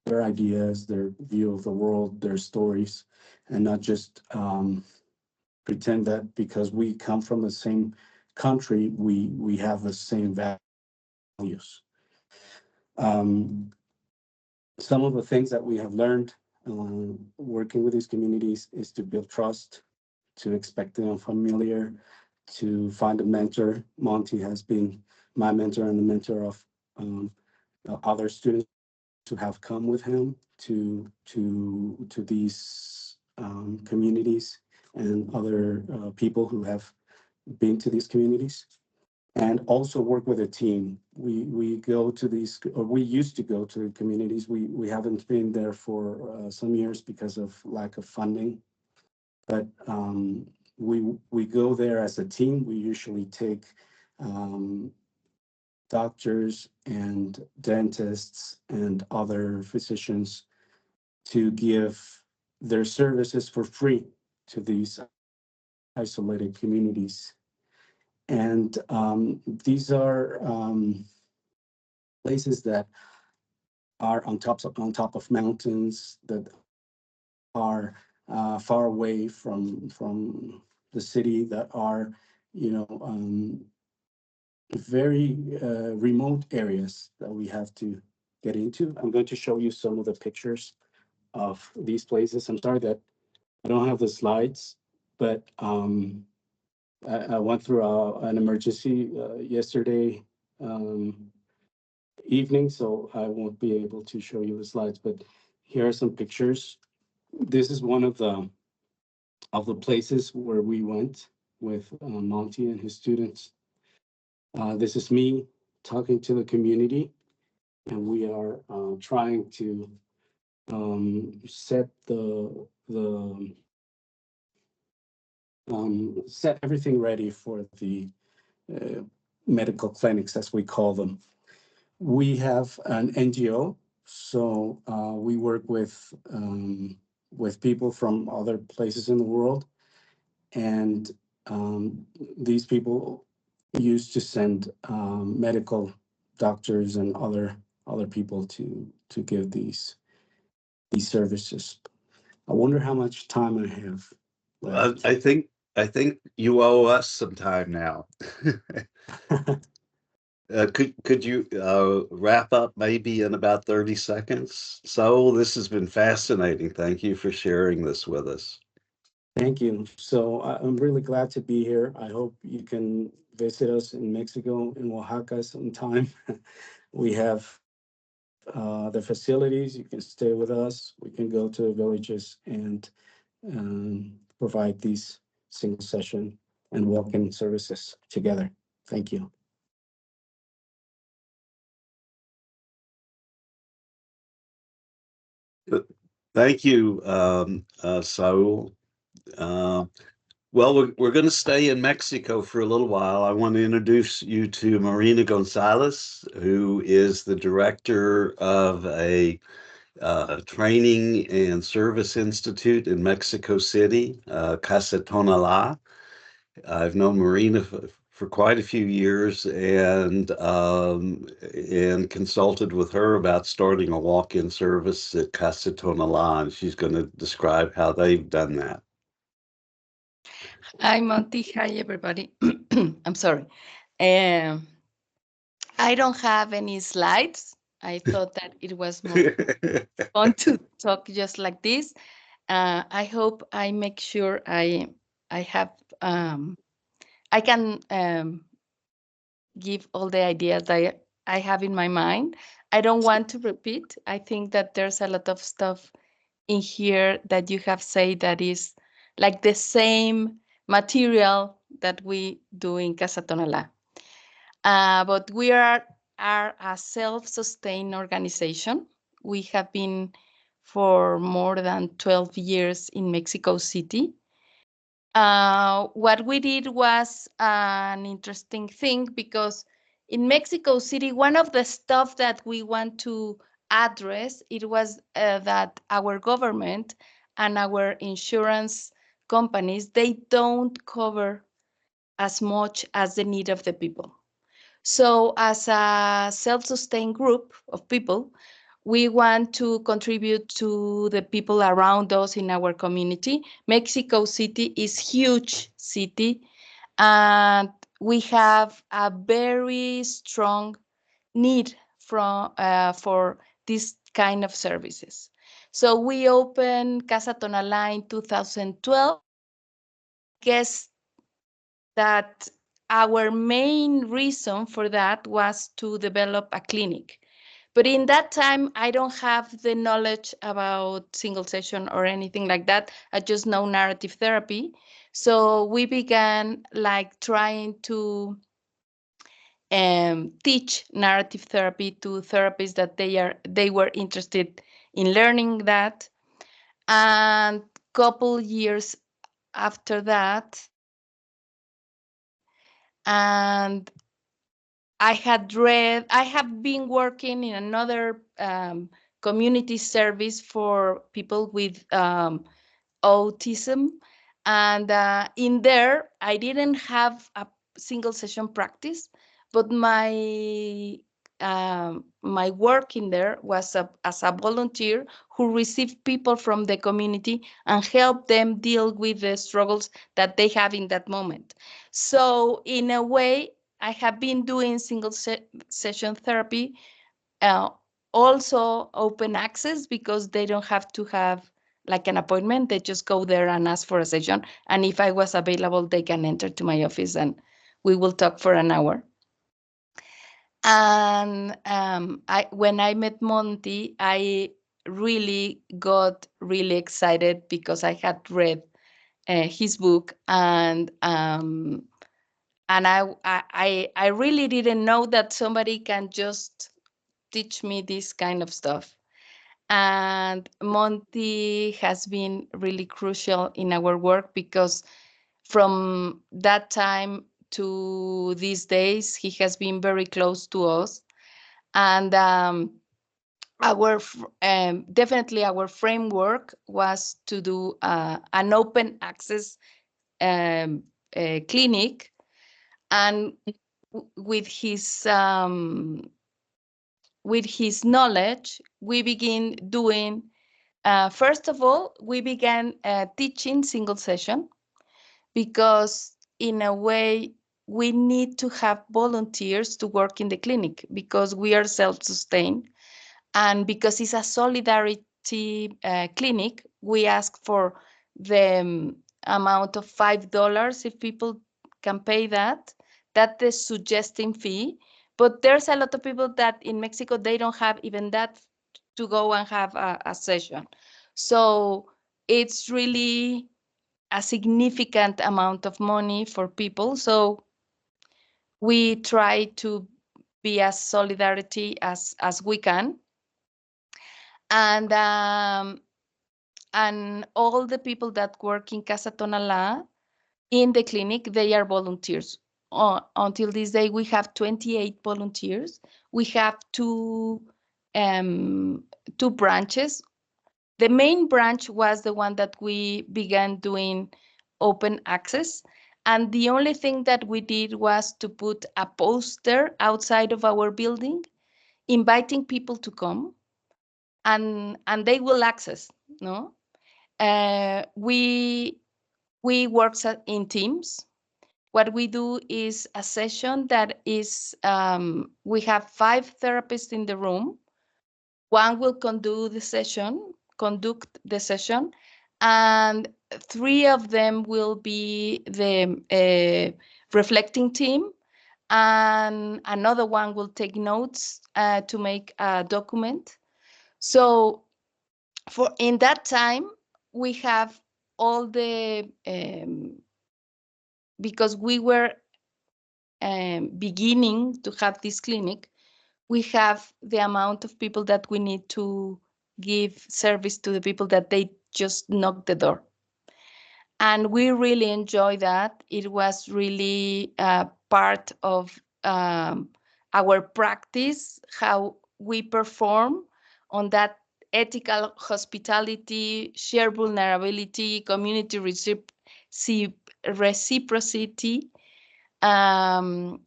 ideas, their view of the world, their stories, and not just pretend that because we come from the same country, we have the same values. Some of the things that we have learned working with these communities is to build trust, to expect the unfamiliar, to find a mentor. Monte has been my mentor and the mentor of other students to have come with him to these communities and other people who have been to these communities, and also work with a team. We go to these, or we used to go to the communities. We haven't been there for some years because of lack of funding, but we go there as a team. We usually take doctors and dentists and other physicians to give their services for free to these isolated communities. And these are places that are on top of mountains, that are far away from the city, that are, very remote areas that we have to get into. I'm going to show you some of the pictures of these places. I'm sorry that I don't have the slides, but I went through an emergency yesterday evening, so I won't be able to show you the slides, but here are some pictures. This is one of the places where we went with Monte and his students. This is me talking to the community, and we are trying to set set everything ready for the medical clinics, as we call them. We have an NGO, so we work with people from other places in the world, and these people used to send medical doctors and other people to give these services. I wonder how much time I have left. I think you owe us some time now. Could you wrap up maybe in about 30 seconds? So this has been fascinating. Thank you for sharing this with us. Thank you. So I'm really glad to be here. I hope you can visit us in Mexico, in Oaxaca sometime. We have the facilities. You can stay with us. We can go to the villages and provide these single session and walk-in services together. Thank you. Thank you, Saul. Well, we're going to stay in Mexico for a little while. I want to introduce you to Marina Gonzaléz, who is the director of a training and service institute in Mexico City, Casa Tonalá. I've known Marina for quite a few years, and consulted with her about starting a walk-in service at Casa Tonalá, and she's going to describe how they've done that. Hi, Monte. Hi, everybody. I'm sorry. I don't have any slides. I thought that it was more fun to talk just like this. I hope I make sure I have I can give all the ideas that I have in my mind. I don't want to repeat. I think that there's a lot of stuff in here that you have said that is like the same material that we do in Casa Tonalá. But we are a self-sustained organization. We have been for more than 12 years in Mexico City. What we did was an interesting thing, because in Mexico City, one of the stuff that we want to address, it was that our government and our insurance companies, they don't cover as much as the need of the people. So as a self-sustained group of people, we want to contribute to the people around us in our community. Mexico City is huge city, and we have a very strong need for this kind of services. So we opened Casa Tonalá in 2012. Guess that our main reason for that was to develop a clinic, But in that time, I don't have the knowledge about single session or anything like that. I just know narrative therapy. So we began like trying to teach narrative therapy to therapists that they were interested in learning that. And couple years after that, and I have been working in another community service for people with autism. And in there, I didn't have a single session practice, but my work in there was as a volunteer who received people from the community and helped them deal with the struggles that they have in that moment. So in a way, I have been doing single session therapy, uh, also open access, because they don't have to have like an appointment. They just go there and ask for a session. And if I was available, they can enter to my office and we will talk for an hour. And when I met Monte, I really got really excited because I had read his book, and I really didn't know that somebody can just teach me this kind of stuff. And Monte has been really crucial in our work, because from that time to these days, he has been very close to us. And definitely our framework was to do an open access clinic. And with his knowledge, we begin doing, first of all, we began teaching single session, because in a way, we need to have volunteers to work in the clinic, because we are self-sustained. And because it's a solidarity clinic, we ask for the amount of $5 if people can pay that. That's the suggesting fee. But there's a lot of people that in Mexico, they don't have even that to go and have a session. So it's really a significant amount of money for people. So we try to be as solidarity as we can. And all the people that work in Casa Tonalá in the clinic, they are volunteers. Until this day, we have 28 volunteers. We have two branches. The main branch was the one that we began doing open access. And the only thing that we did was to put a poster outside of our building, inviting people to come, and they will access, no? We work in teams. What we do is a session that is, we have 5 therapists in the room. One will conduct the session, and 3 of them will be the reflecting team, and another one will take notes to make a document. So in that time, we have all the, because we were beginning to have this clinic, we have the amount of people that we need to give service to the people that they just knock the door. And we really enjoy that. It was really part of our practice, how we perform on that ethical hospitality, shared vulnerability, community reciprocity,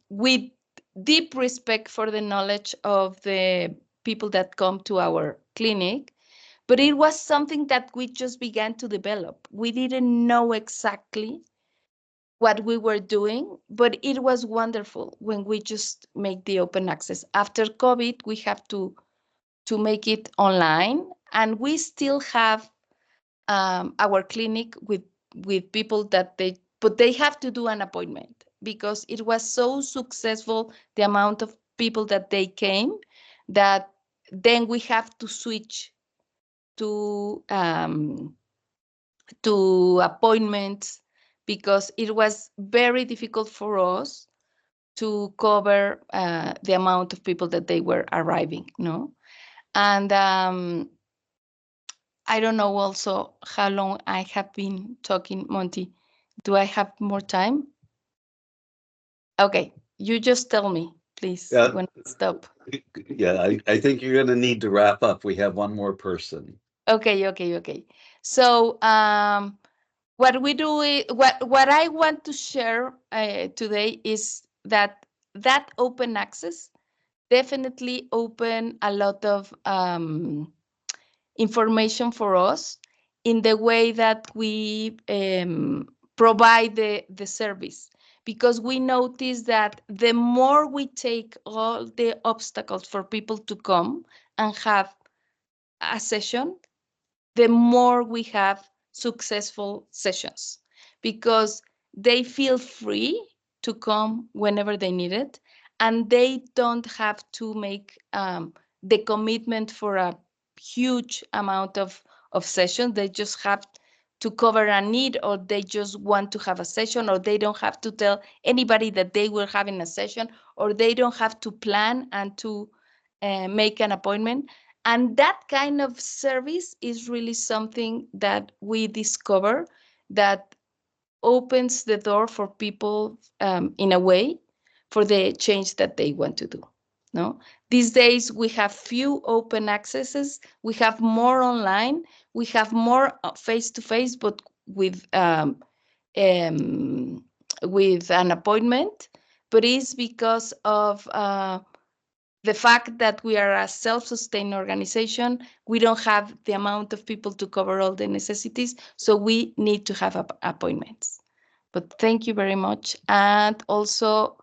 with deep respect for the knowledge of the people that come to our clinic. But it was something that we just began to develop. We didn't know exactly what we were doing, but it was wonderful when we just make the open access. After COVID, we have to make it online, and we still have our clinic with people that they have to do an appointment, because it was so successful, the amount of people that they came, that then we have to switch to appointments because it was very difficult for us to cover the amount of people that they were arriving, no? And I don't know also how long I have been talking, Monty. Do I have more time? Okay, you just tell me, please, when I stop. Yeah, I think you're going to need to wrap up. We have one more person. Okay. So what we do is, what I want to share today is that open access definitely open a lot of information for us in the way that we provide the service, because we notice that the more we take all the obstacles for people to come and have a session, the more we have successful sessions, because they feel free to come whenever they need it, and they don't have to make the commitment for a huge amount of sessions. They just have to cover a need, or they just want to have a session, or they don't have to tell anybody that they will have in a session, or they don't have to plan and to make an appointment. And that kind of service is really something that we discover that opens the door for people in a way for the change that they want to do. No, these days we have few open accesses. We have more online. We have more face to face, but with an appointment. But it's because of the fact that we are a self-sustained organization. We don't have the amount of people to cover all the necessities, so we need to have appointments. But thank you very much, and also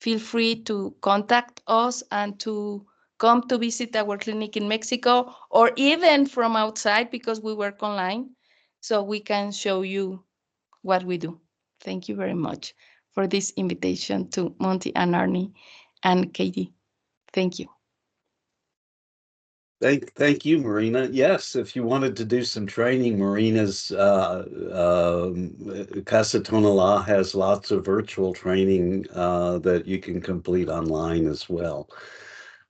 feel free to contact us and to come to visit our clinic in Mexico, or even from outside, because we work online, so we can show you what we do. Thank you very much for this invitation to Monte and Arnie and Katie. Thank you. Thank you, Marina. Yes, if you wanted to do some training, Marina's Casa Tonalá has lots of virtual training that you can complete online as well.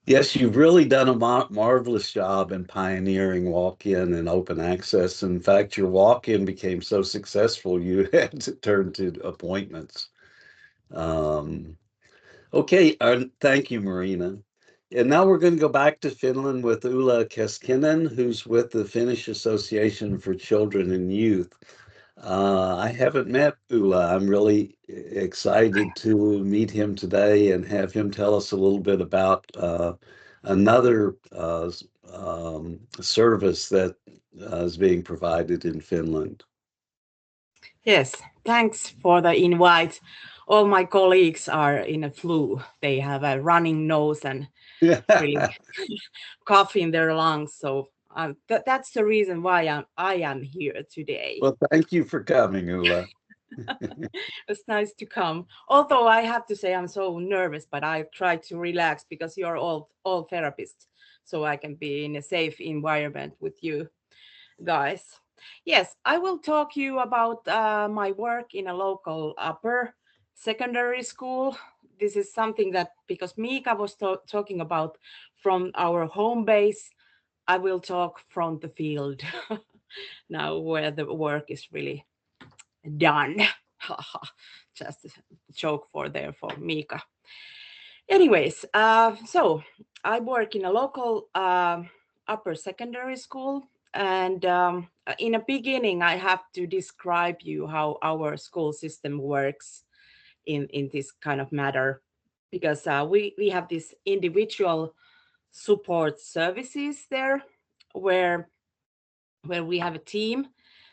Yes, you've really done a marvelous job in pioneering walk-in and open access. In fact, your walk-in became so successful you had to turn to appointments. Okay, thank you, Marina. And now we're going to go back to Finland with Ulla Keskinen, who's with the Finnish Association for Children and Youth. I haven't met Ulla. I'm really excited to meet him today and have him tell us a little bit about another service that is being provided in Finland. Yes, thanks for the invite. All my colleagues are in a flu. They have a running nose and really cough in their lungs. So that's the reason why I am here today. Well, thank you for coming, Ulla. It's nice to come. Although I have to say I'm so nervous, but I try to relax because you're all therapists, so I can be in a safe environment with you guys. Yes, I will talk you about my work in a local upper secondary school. This is something that, because Mikka was talking about from our home base, I will talk from the field now where the work is really done. Just a joke for Mikka. Anyways, so I work in a local upper secondary school. And in the beginning, I have to describe you how our school system works in this kind of matter, because we have these individual support services there where we have a team.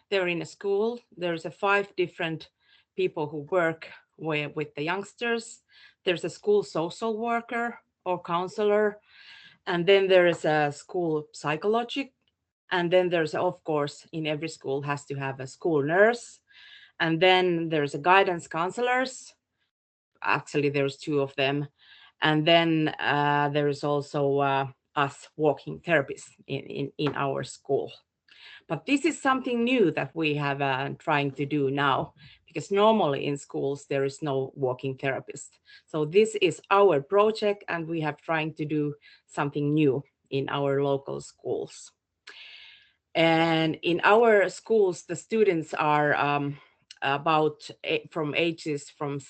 They're in a school. There's 5 different people who work with the youngsters. There's a school social worker or counselor, and then there is a school psychologist. And then there's, of course, in every school has to have a school nurse. And then there's a guidance counselors. Actually, there's 2 of them. And then there is also us walking therapists in our school. But this is something new that we have trying to do now, because normally in schools there is no walking therapist. So this is our project, and we have trying to do something new in our local schools. And in our schools, the students are from ages from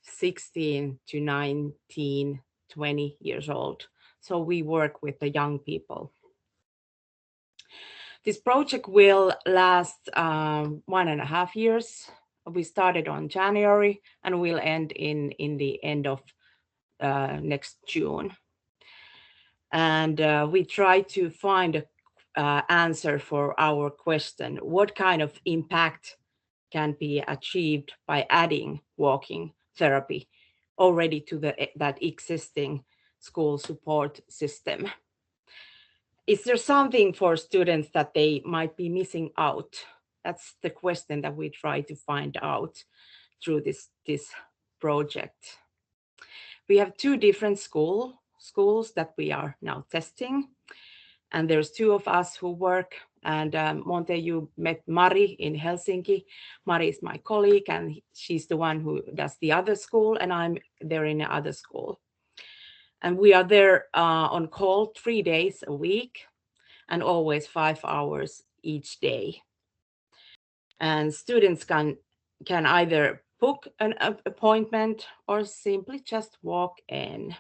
16 to 19, 20 years old. So we work with the young people. This project will last 1.5 years. We started on January and will end in the end of next June. And we try to find an answer for our question: what kind of impact can be achieved by adding walking therapy already to that existing school support system? Is there something for students that they might be missing out? That's the question that we try to find out through this project. We have 2 different schools that we are now testing, and there's 2 of us who work. And Monte, you met Mari in Helsinki. Mari is my colleague, and she's the one who does the other school, and I'm there in the other school. And we are there on call 3 days a week, and always 5 hours each day. And students can either book an appointment or simply just walk in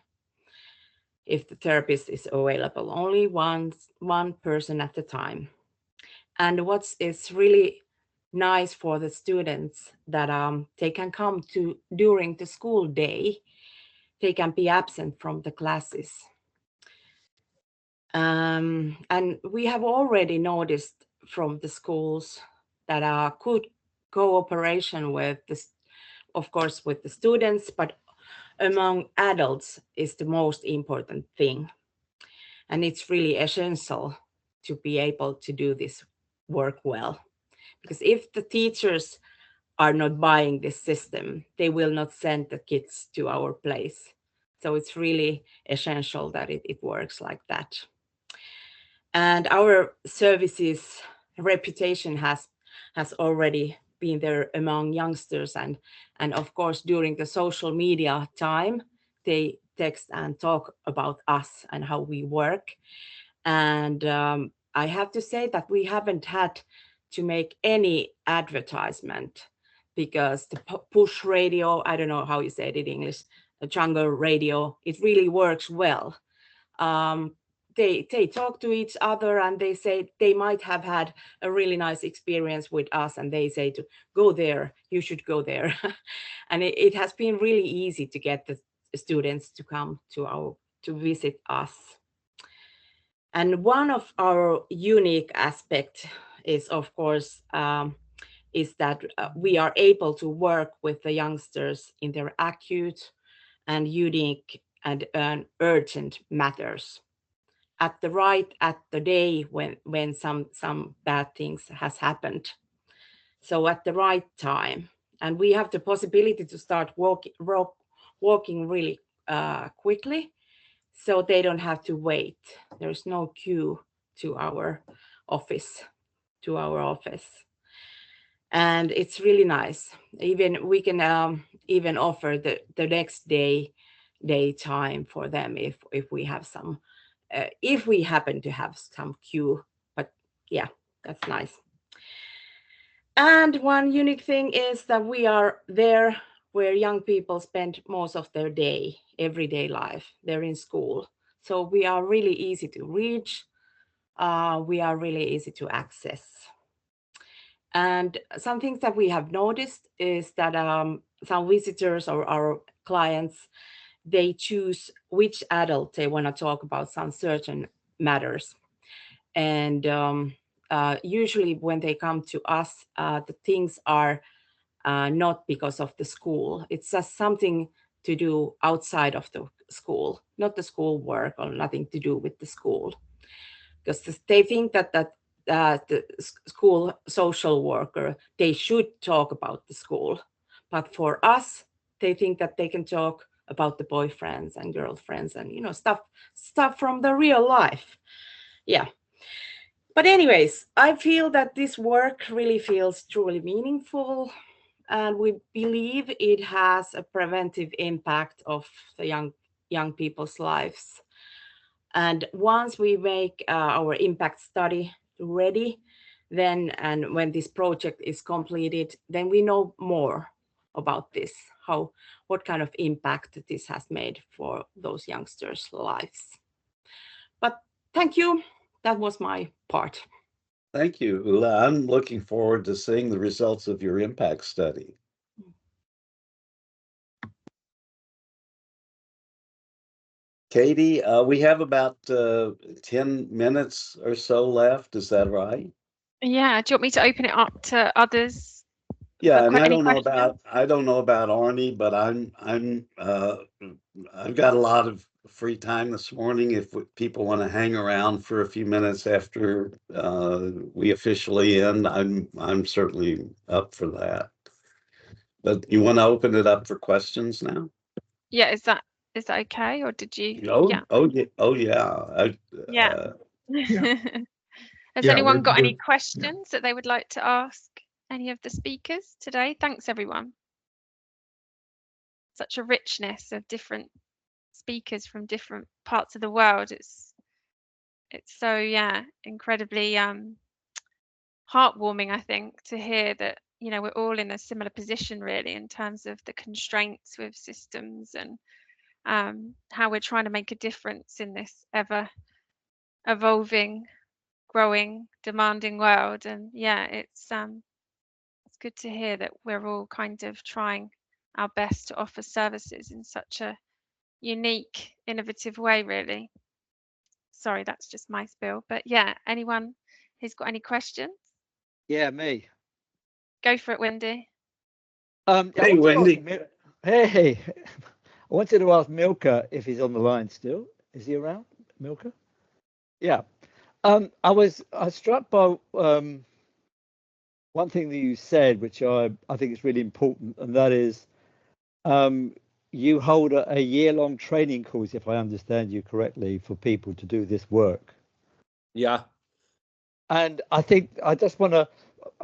if the therapist is available, only one person at a time. And what is really nice for the students that they can come to during the school day. They can be absent from the classes. And we have already noticed from the schools that good cooperation with of course with the students, but among adults is the most important thing. And it's really essential to be able to do this work well. Because if the teachers are not buying this system, they will not send the kids to our place. So it's really essential that it works like that. And our services reputation has already been there among youngsters, and of course during the social media time they text and talk about us and how we work. And I have to say that we haven't had to make any advertisement, because the push radio, I don't know how you say it in English, the jungle radio, it really works well. They talk to each other, and they say they might have had a really nice experience with us, and they say to go there, you should go there. And it has been really easy to get the students to come to visit us. And one of our unique aspects is, of course, is that we are able to work with the youngsters in their acute and unique and urgent matters at the day when some bad things has happened. So at the right time. And we have the possibility to start walking really quickly, so they don't have to wait. There's no queue to our office. And it's really nice. Even we can even offer the next day time for them if we have some, if we happen to have some queue. But yeah, that's nice. And one unique thing is that we are there where young people spend most of their everyday life. They're in school. So we are really easy to reach. We are really easy to access. And some things that we have noticed is that some visitors or our clients, they choose which adult they want to talk about some certain matters. And usually when they come to us, the things are not because of the school. It's just something to do outside of the school, not the school work or nothing to do with the school. Because they think that the school social worker, they should talk about the school. But for us, they think that they can talk about the boyfriends and girlfriends and stuff from the real life. Yeah. But anyways, I feel that this work really feels truly meaningful, and we believe it has a preventive impact of the young people's lives. And once we make our impact study ready, then and when this project is completed, then we know more about this, what kind of impact this has made for those youngsters' lives. But thank you. That was my part. Thank you, Ulla. I'm looking forward to seeing the results of your impact study. Katie, we have about 10 minutes or so left. Is that right? Yeah. Do you want me to open it up to others? Yeah, and I Any don't know questions? about Arnie, but I've got a lot of free time this morning. If people want to hang around for a few minutes after we officially end, I'm certainly up for that. But you want to open it up for questions now? Yeah. Is that okay, or did you? Oh, Yeah. yeah. Yeah. Has Yeah, anyone got any yeah. questions that they would like to ask any of the speakers today? Thanks, everyone. Such a richness of different speakers from different parts of the world. It's so, yeah, incredibly heartwarming, I think, to hear that, we're all in a similar position really in terms of the constraints with systems and how we're trying to make a difference in this ever evolving, growing, demanding world. And yeah, it's good to hear that we're all kind of trying our best to offer services in such a unique, innovative way, really. Sorry, that's just my spiel. But yeah, anyone who's got any questions? Yeah, me. Go for it, Wendy. Hey, Wendy. Hey, I wanted to ask Milka if he's on the line still. Is he around, Milka? Yeah. I was struck by one thing that you said, which I think is really important, and that is you hold a year-long training course, if I understand you correctly, for people to do this work. Yeah. And I think I just want to,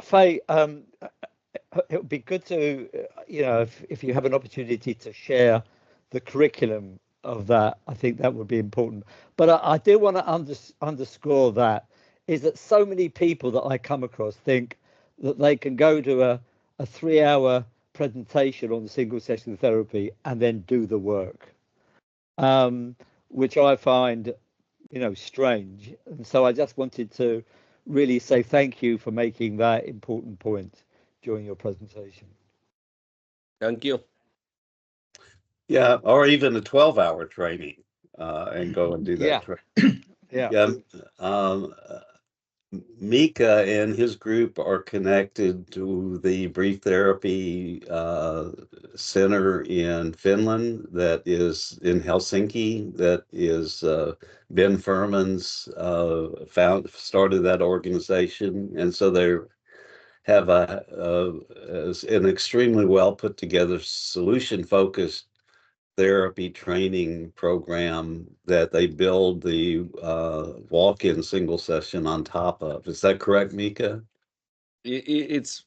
Faye, it would be good to, if you have an opportunity to share the curriculum of that, I think that would be important. But I do want to underscore that is that so many people that I come across think that they can go to a 3-hour presentation on single session therapy and then do the work, which I find, strange. And so I just wanted to really say thank you for making that important point during your presentation. Thank you. Yeah, or even a 12-hour training and go and do that. Yeah. Mikka and his group are connected to the Brief Therapy Center in Finland that is in Helsinki, that is Ben Furman's started that organization. And so they have an extremely well put together solution-focused therapy training program that they build the walk-in single session on top of. Is that correct, Mikka? It's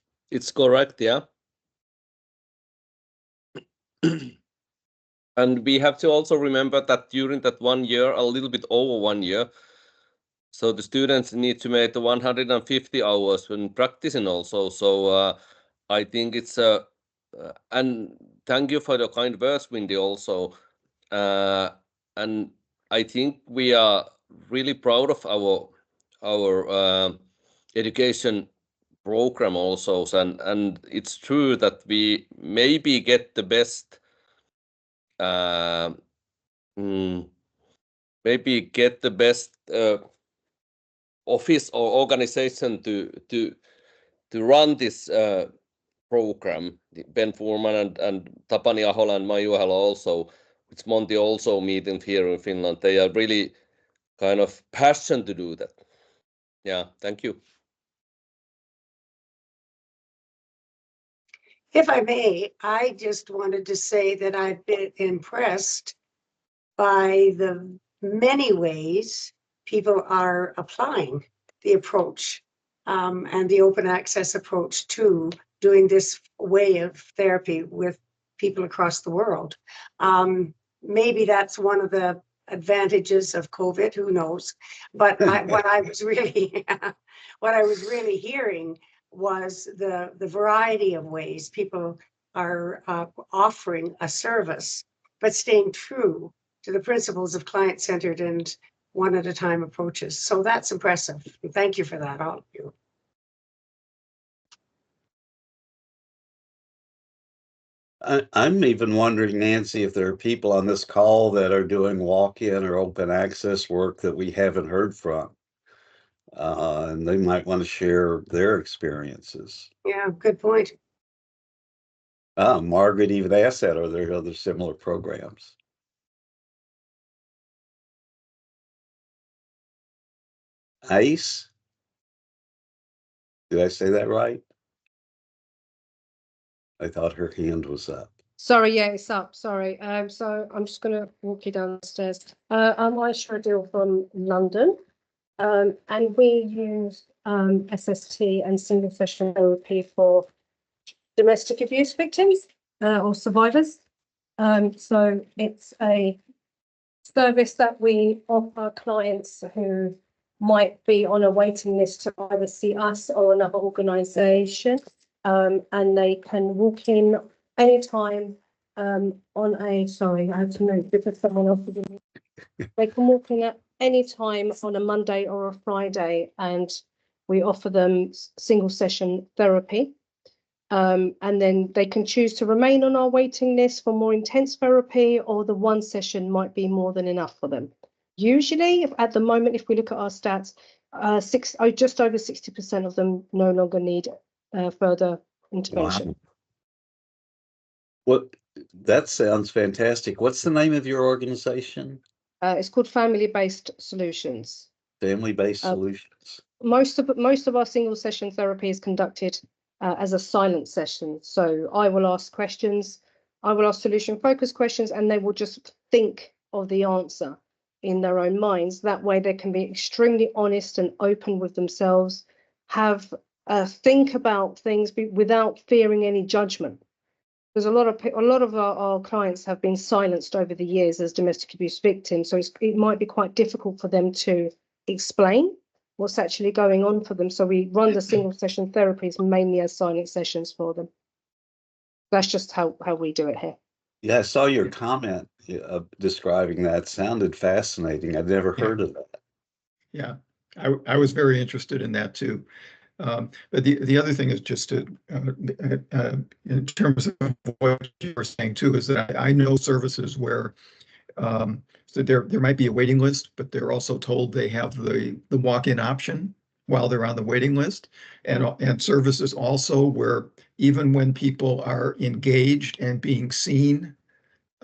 correct, yeah. And we have to also remember that during that 1 year, a little bit over 1 year, so the students need to make the 150 hours when practicing also. So I think it's and thank you for the kind words, Wendy, also. And I think we are really proud of our education program also, and it's true that we maybe get the best office or organization to run this program. Ben Furman and Tapani Ahola and McIheran also, which Monte also meeting here in Finland. They are really kind of passion to do that. Yeah, thank you. If I may, I just wanted to say that I've been impressed by the many ways people are applying the approach and the open access approach to doing this way of therapy with people across the world. Maybe that's one of the advantages of COVID, who knows? But what I was really hearing was the variety of ways people are offering a service, but staying true to the principles of client-centered and one-at-a-time approaches. So that's impressive. Thank you for that, all of you. I'm even wondering, Nancy, if there are people on this call that are doing walk-in or open access work that we haven't heard from. And they might want to share their experiences. Yeah, good point. Margaret even asked that, are there other similar programs? ICE? Did I say that right? I thought her hand was up. Sorry, yeah, it's up. Sorry. So I'm just going to walk you downstairs. I'm Aisha Adil from London, and we use SST and single session therapy for domestic abuse victims or survivors. So it's a service that we offer clients who might be on a waiting list to either see us or another organisation, and they can walk in anytime on a, sorry, I have to move because someone else is in. They can walk in at any time on a Monday or a Friday, and we offer them single session therapy. And then they can choose to remain on our waiting list for more intense therapy, or the one session might be more than enough for them. Usually, at the moment, if we look at our stats, just over 60% of them no longer need further intervention. Wow. Well, that sounds fantastic. What's the name of your organization? It's called Family-Based Solutions. Family-Based Solutions. Most of our single session therapy is conducted as a silent session. So I will ask questions, I will ask solution-focused questions, and they will just think of the answer in their own minds. That way they can be extremely honest and open with themselves, have think about things without fearing any judgment. Because a lot of our clients have been silenced over the years as domestic abuse victims, so it might be quite difficult for them to explain what's actually going on for them. So we run the single session therapies mainly as silent sessions for them. That's just how we do it here. Yeah, I saw your comment describing that. Sounded fascinating. I'd never heard of that. Yeah, I was very interested in that too. But the other thing is just to, in terms of what you were saying too, is that I know services where so there might be a waiting list, but they're also told they have the walk-in option while they're on the waiting list, and services also where even when people are engaged and being seen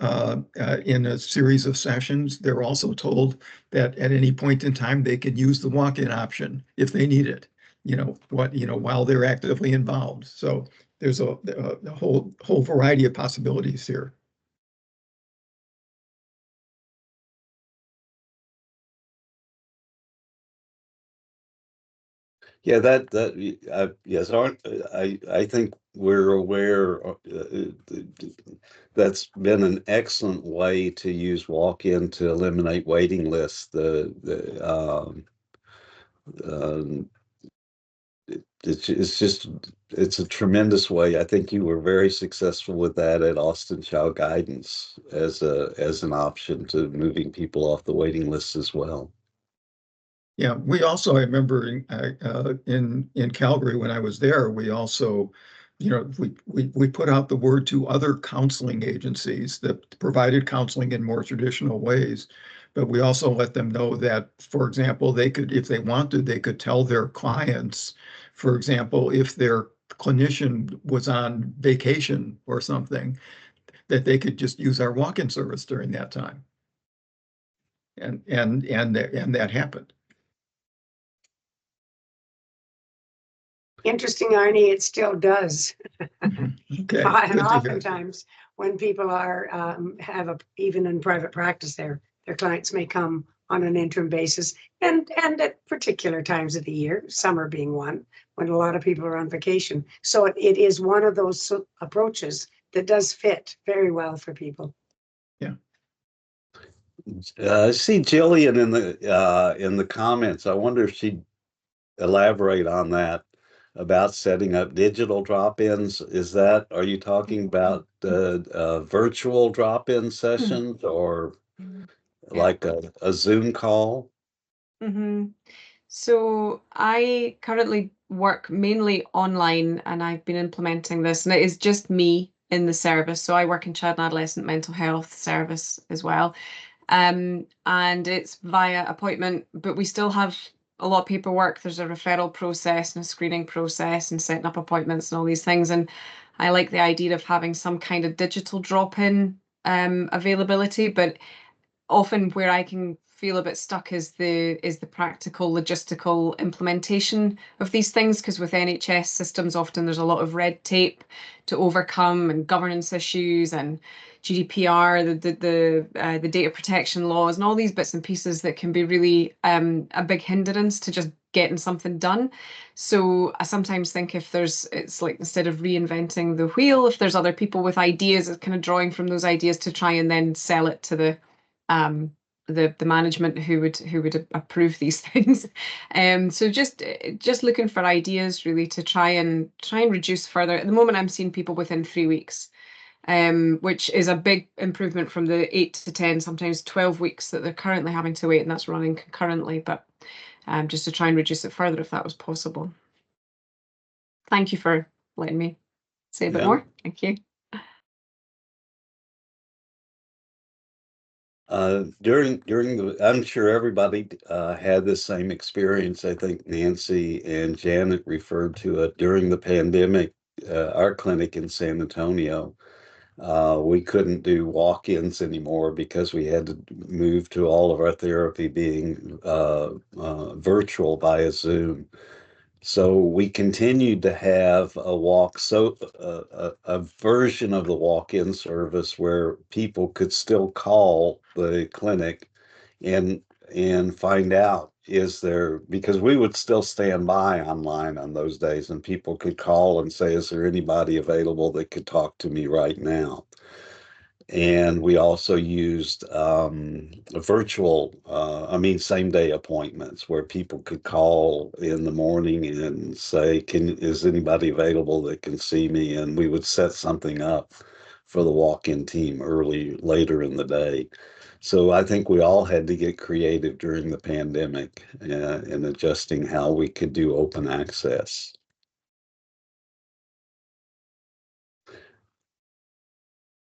in a series of sessions, they're also told that at any point in time they could use the walk-in option if they need it. While they're actively involved. So there's a whole variety of possibilities here. Yeah, yes, I think we're aware that's been an excellent way to use walk-in to eliminate waiting lists. It's a tremendous way. I think you were very successful with that at Austin Child Guidance as an option to moving people off the waiting list as well. Yeah, we also, I remember in Calgary when I was there, we also, we put out the word to other counseling agencies that provided counseling in more traditional ways. But we also let them know that, for example, they could, if they wanted, they could tell their clients, for example, if their clinician was on vacation or something, that they could just use our walk-in service during that time. And that happened. Interesting, Arnie, it still does. Okay, And good to hear. oftentimes, when people are even in private practice, their clients may come on an interim basis, and at particular times of the year, summer being one, when a lot of people are on vacation. So it is one of those approaches that does fit very well for people. I see Jillian in the comments. I wonder if she'd elaborate on that about setting up digital drop-ins. Are you talking about virtual drop-in sessions or like a Zoom call? So I currently work mainly online, and I've been implementing this, and it is just me in the service. So I work in child and adolescent mental health service as well. And it's via appointment, but we still have a lot of paperwork. There's a referral process and a screening process and setting up appointments and all these things. And I like the idea of having some kind of digital drop-in availability, but often where I can feel a bit stuck is the practical logistical implementation of these things, because with NHS systems often there's a lot of red tape to overcome and governance issues and GDPR, the data protection laws and all these bits and pieces that can be really a big hindrance to just getting something done. So I sometimes think it's like, instead of reinventing the wheel, if there's other people with ideas, it's kind of drawing from those ideas to try and then sell it to the management who would approve these things. So just looking for ideas really to try and reduce further. At the moment, I'm seeing people within 3 weeks, which is a big improvement from the 8 to 10, sometimes 12 weeks that they're currently having to wait, and that's running concurrently. But just to try and reduce it further if that was possible. Thank you for letting me say a bit more. Thank you. I'm sure everybody had the same experience. I think Nancy and Janet referred to it during the pandemic. Our clinic in San Antonio, we couldn't do walk-ins anymore because we had to move to all of our therapy being virtual via Zoom. So we continued to have a version of the walk-in service where people could still call the clinic and find out, because we would still stand by online on those days, and people could call and say, is there anybody available that could talk to me right now? And we also used same day appointments where people could call in the morning and say, is anybody available that can see me? And we would set something up for the walk-in team later in the day. So I think we all had to get creative during the pandemic in adjusting how we could do open access.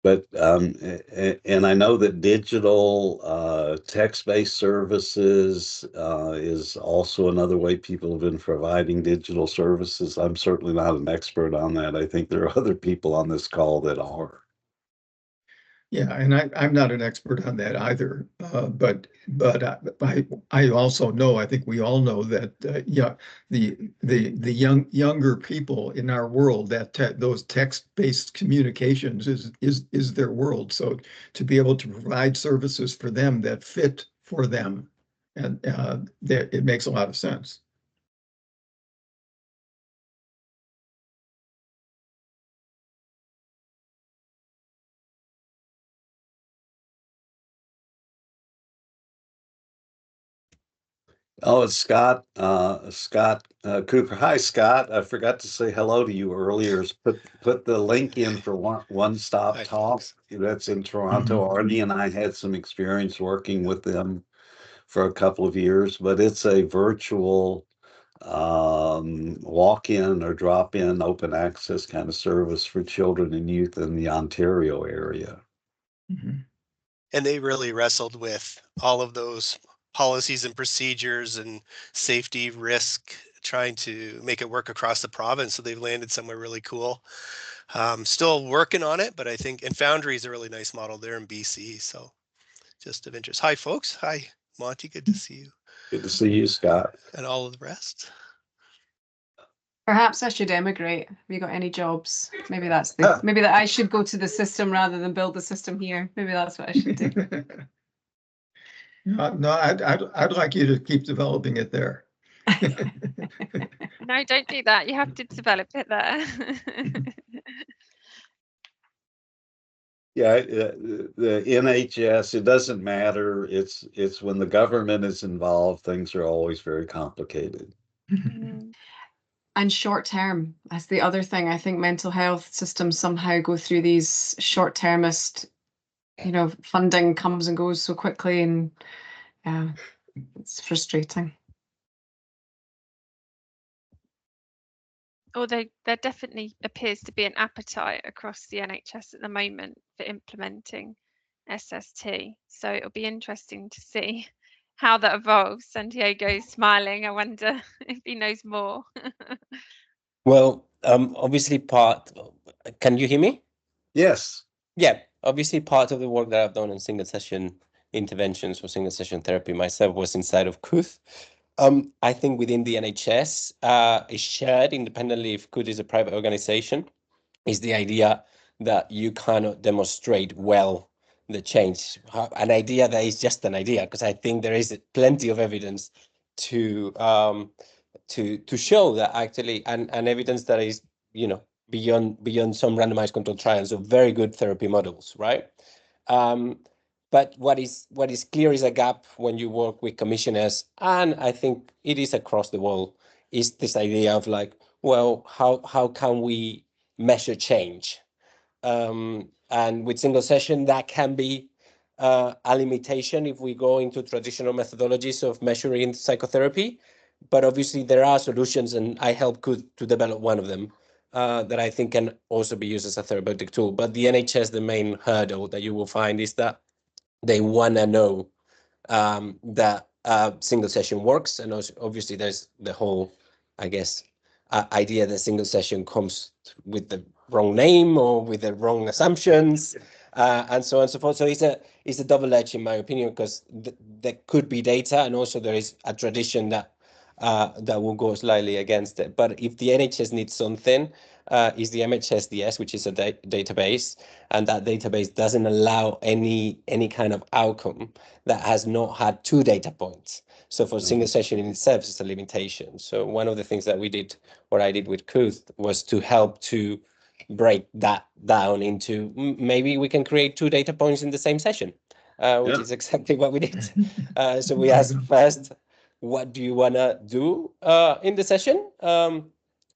But and I know that digital text-based services is also another way people have been providing digital services. I'm certainly not an expert on that. I think there are other people on this call that are. Yeah, and I'm not an expert on that either. But I also know, I think we all know that the younger people in our world, those text-based communications is their world. So to be able to provide services for them that fit for them, and it makes a lot of sense. Oh, it's Scott Cooper. Hi, Scott. I forgot to say hello to you earlier. Put the link in for One Stop Hi, Talk. thanks. That's in Toronto. Arnie and I had some experience working with them for a couple of years, but it's a virtual walk-in or drop-in open access kind of service for children and youth in the Ontario area. And they really wrestled with all of those policies and procedures and safety risk, trying to make it work across the province. So they've landed somewhere really cool. Still working on it, but I think, and Foundry is a really nice model there in BC. So just of interest. Hi, folks. Hi, Monte. Good to see you. Good to see you, Scott. And all of the rest. Perhaps I should emigrate. Have you got any jobs? Maybe that's the maybe that I should go to the system rather than build the system here. Maybe that's what I should do. No, I'd like you to keep developing it there. No, don't do that. You have to develop it there. Yeah, the NHS, it doesn't matter. It's when the government is involved, things are always very complicated. And short term, that's the other thing. I think mental health systems somehow go through these short-termist, funding comes and goes so quickly, and it's frustrating. Although there definitely appears to be an appetite across the NHS at the moment for implementing SST. So it'll be interesting to see how that evolves. Santiago's smiling. I wonder if he knows more. Well, obviously can you hear me? Yes. Yeah, obviously part of the work that I've done on single session interventions or single session therapy myself was inside of CUTH. I think within the NHS, is shared independently if CUTH is a private organization, is the idea that you cannot demonstrate well the change. An idea that is just an idea, because I think there is plenty of evidence to show that actually, and evidence that is, beyond some randomized controlled trials of very good therapy models, right? But what is clear is a gap when you work with commissioners, and I think it is across the world, is this idea of like, well, how can we measure change? And with single session, that can be a limitation if we go into traditional methodologies of measuring psychotherapy. But obviously there are solutions, and I helped to develop one of them that I think can also be used as a therapeutic tool. But the NHS, the main hurdle that you will find is that they want to know that single session works. And also, obviously there's the whole, I guess, idea that single session comes with the wrong name or with the wrong assumptions, and so on and so forth. So it's a double edge, in my opinion, because there could be data, and also there is a tradition that will go slightly against it. But if the NHS needs something, is the MHSDS, which is a database, and that database doesn't allow any kind of outcome that has not had 2 data points. So for single session in itself is a limitation. So one of the things that we did, or I did with CUTH, was to help to break that down into maybe we can create 2 data points in the same session, which is exactly what we did. So we asked first, what do you want to do in the session?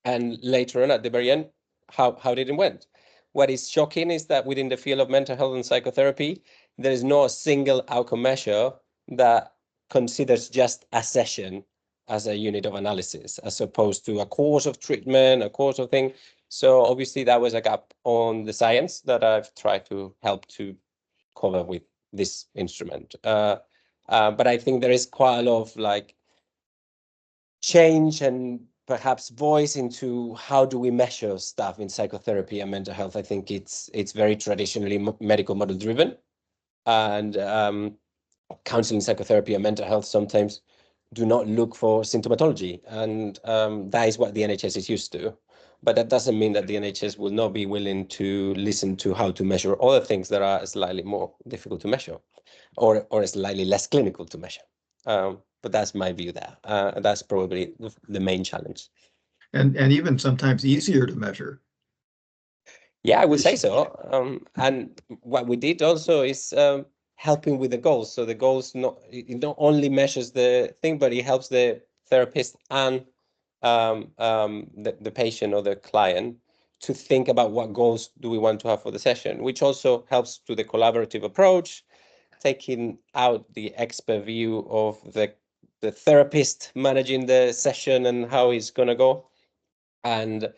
And later on at the very end, how did it went? What is shocking is that within the field of mental health and psychotherapy, there is no single outcome measure that considers just a session as a unit of analysis, as opposed to a course of treatment, a course of thing. So obviously that was a gap on the science that I've tried to help to cover with this instrument. But I think there is quite a lot of like change and perhaps voice into how do we measure stuff in psychotherapy and mental health. I think it's very traditionally medical model driven, and counseling, psychotherapy, and mental health sometimes do not look for symptomatology, and that is what the NHS is used to. But that doesn't mean that the NHS will not be willing to listen to how to measure other things that are slightly more difficult to measure, or slightly less clinical to measure. But that's my view there. That's probably the main challenge. And even sometimes easier to measure. Yeah, I would say so. And what we did also is helping with the goals. So the goals it not only measures the thing, but it helps the therapist and the patient or the client to think about what goals do we want to have for the session, which also helps to the collaborative approach, taking out the expert view of the therapist managing the session and how it's going to go. And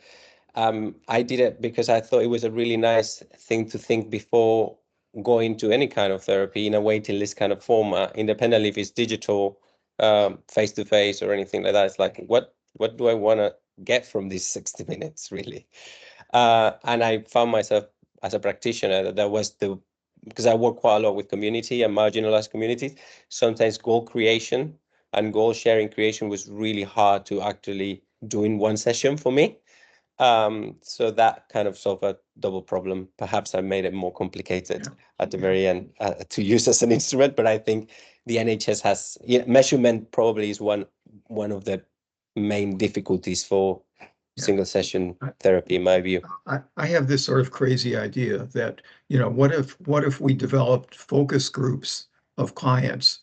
I did it because I thought it was a really nice thing to think before going to any kind of therapy in a waiting list kind of format, independently if it's digital, face-to-face or anything like that. It's like, what do I want to get from these 60 minutes, really? And I found myself as a practitioner that was because I work quite a lot with community and marginalized communities, sometimes goal creation and goal sharing creation was really hard to actually doing one session for me. So that kind of solved a double problem. Perhaps I made it more complicated at the very end to use as an instrument, but I think the NHS has measurement probably is one of the main difficulties for single session therapy, in my view. I have this sort of crazy idea that, what if we developed focus groups of clients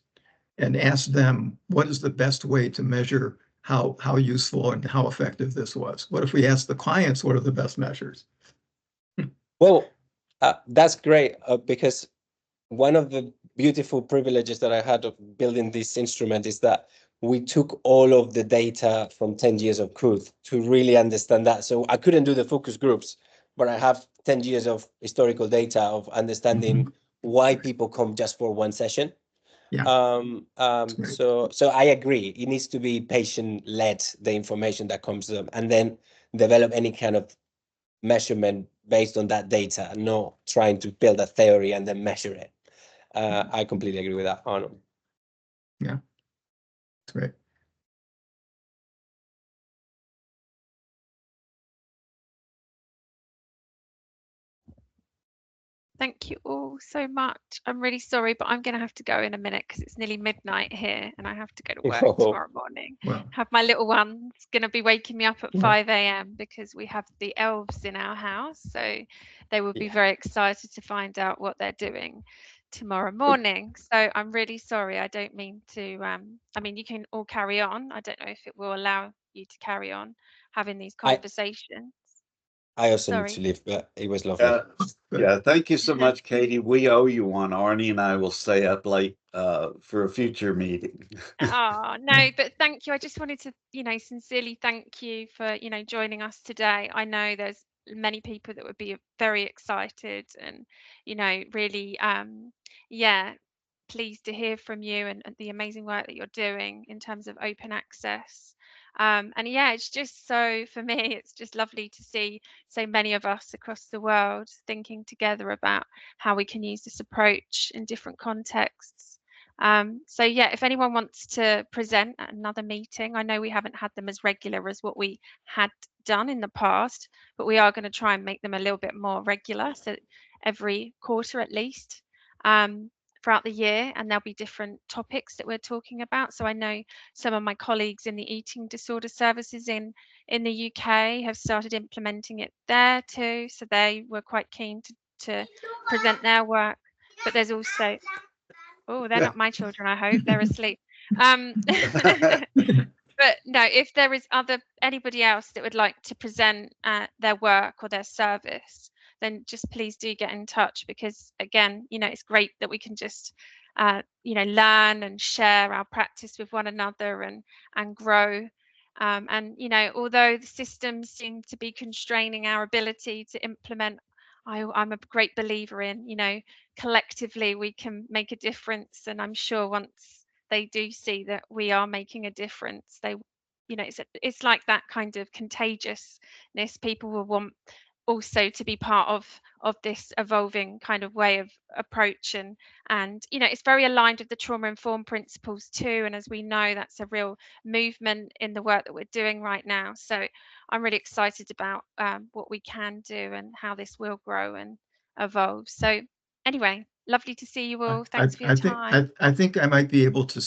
and asked them what is the best way to measure how useful and how effective this was? What if we asked the clients what are the best measures? Well, that's great because one of the beautiful privileges that I had of building this instrument is that we took all of the data from 10 years of Cruz to really understand that. So I couldn't do the focus groups, but I have 10 years of historical data of understanding why people come just for one session. Yeah. So I agree. It needs to be patient-led, the information that comes to them, and then develop any kind of measurement based on that data, not trying to build a theory and then measure it. I completely agree with that, Arnold. Yeah, that's great. Thank you all so much. I'm really sorry, but I'm going to have to go in a minute because it's nearly midnight here and I have to go to work tomorrow morning. Well, Have my little ones going to be waking me up at 5 a.m. because we have the elves in our house. So they will be very excited to find out what they're doing tomorrow morning. So I'm really sorry. I don't mean to, I mean, you can all carry on. I don't know if it will allow you to carry on having these conversations. I also need to leave, but it was lovely. Yeah, thank you so much, Katie. We owe you one. Arnie and I will stay up late for a future meeting. Oh, no, but thank you. I just wanted to, sincerely thank you for, joining us today. I know there's many people that would be very excited and, really, pleased to hear from you and the amazing work that you're doing in terms of open access. And it's just so, for me, it's just lovely to see so many of us across the world thinking together about how we can use this approach in different contexts. If anyone wants to present at another meeting, I know we haven't had them as regular as what we had done in the past, but we are going to try and make them a little bit more regular, so every quarter at least. Throughout the year, and there'll be different topics that we're talking about. So I know some of my colleagues in the eating disorder services in the UK have started implementing it there too. So they were quite keen to present their work. But there's also, oh, they're not my children, I hope. They're asleep. But no, if there is anybody else that would like to present their work or their service, then just please do get in touch, because again, it's great that we can just learn and share our practice with one another and grow. Although the systems seem to be constraining our ability to implement, I'm a great believer in, collectively we can make a difference. And I'm sure once they do see that we are making a difference, they, it's like that kind of contagiousness. People will want also to be part of this evolving kind of way of approach, and it's very aligned with the trauma-informed principles too. And as we know, that's a real movement in the work that we're doing right now. So I'm really excited about what we can do and how this will grow and evolve. So anyway, lovely to see you all. Thanks for your time. I think I might be able to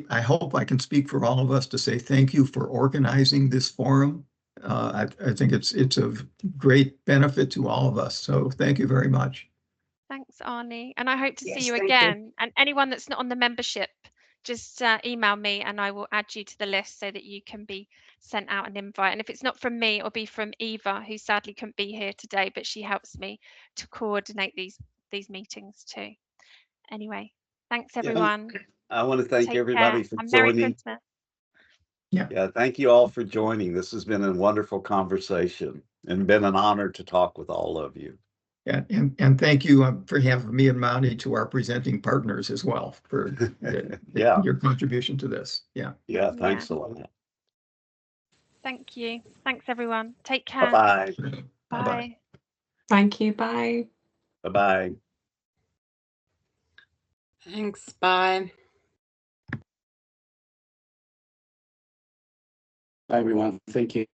I hope I can speak for all of us to say thank you for organizing this forum. I think it's of great benefit to all of us. So thank you very much. Thanks, Arnie. And I hope to see you thank again. And anyone that's not on the membership, just email me and I will add you to the list so that you can be sent out an invite. And if it's not from me, it'll be from Eva, who sadly couldn't be here today, but she helps me to coordinate these meetings too. Anyway, thanks everyone. I want to thank Take everybody care, for and Merry joining. Christmas. Yeah, thank you all for joining. This has been a wonderful conversation and been an honor to talk with all of you. Yeah, and thank you for having me and Monte to our presenting partners as well for your contribution to this. Yeah. Yeah, thanks a lot. Thank you. Thanks everyone. Take care. Bye-bye. Bye. Thank you. Bye. Bye-bye. Thanks. Bye. Bye, everyone. Thank you.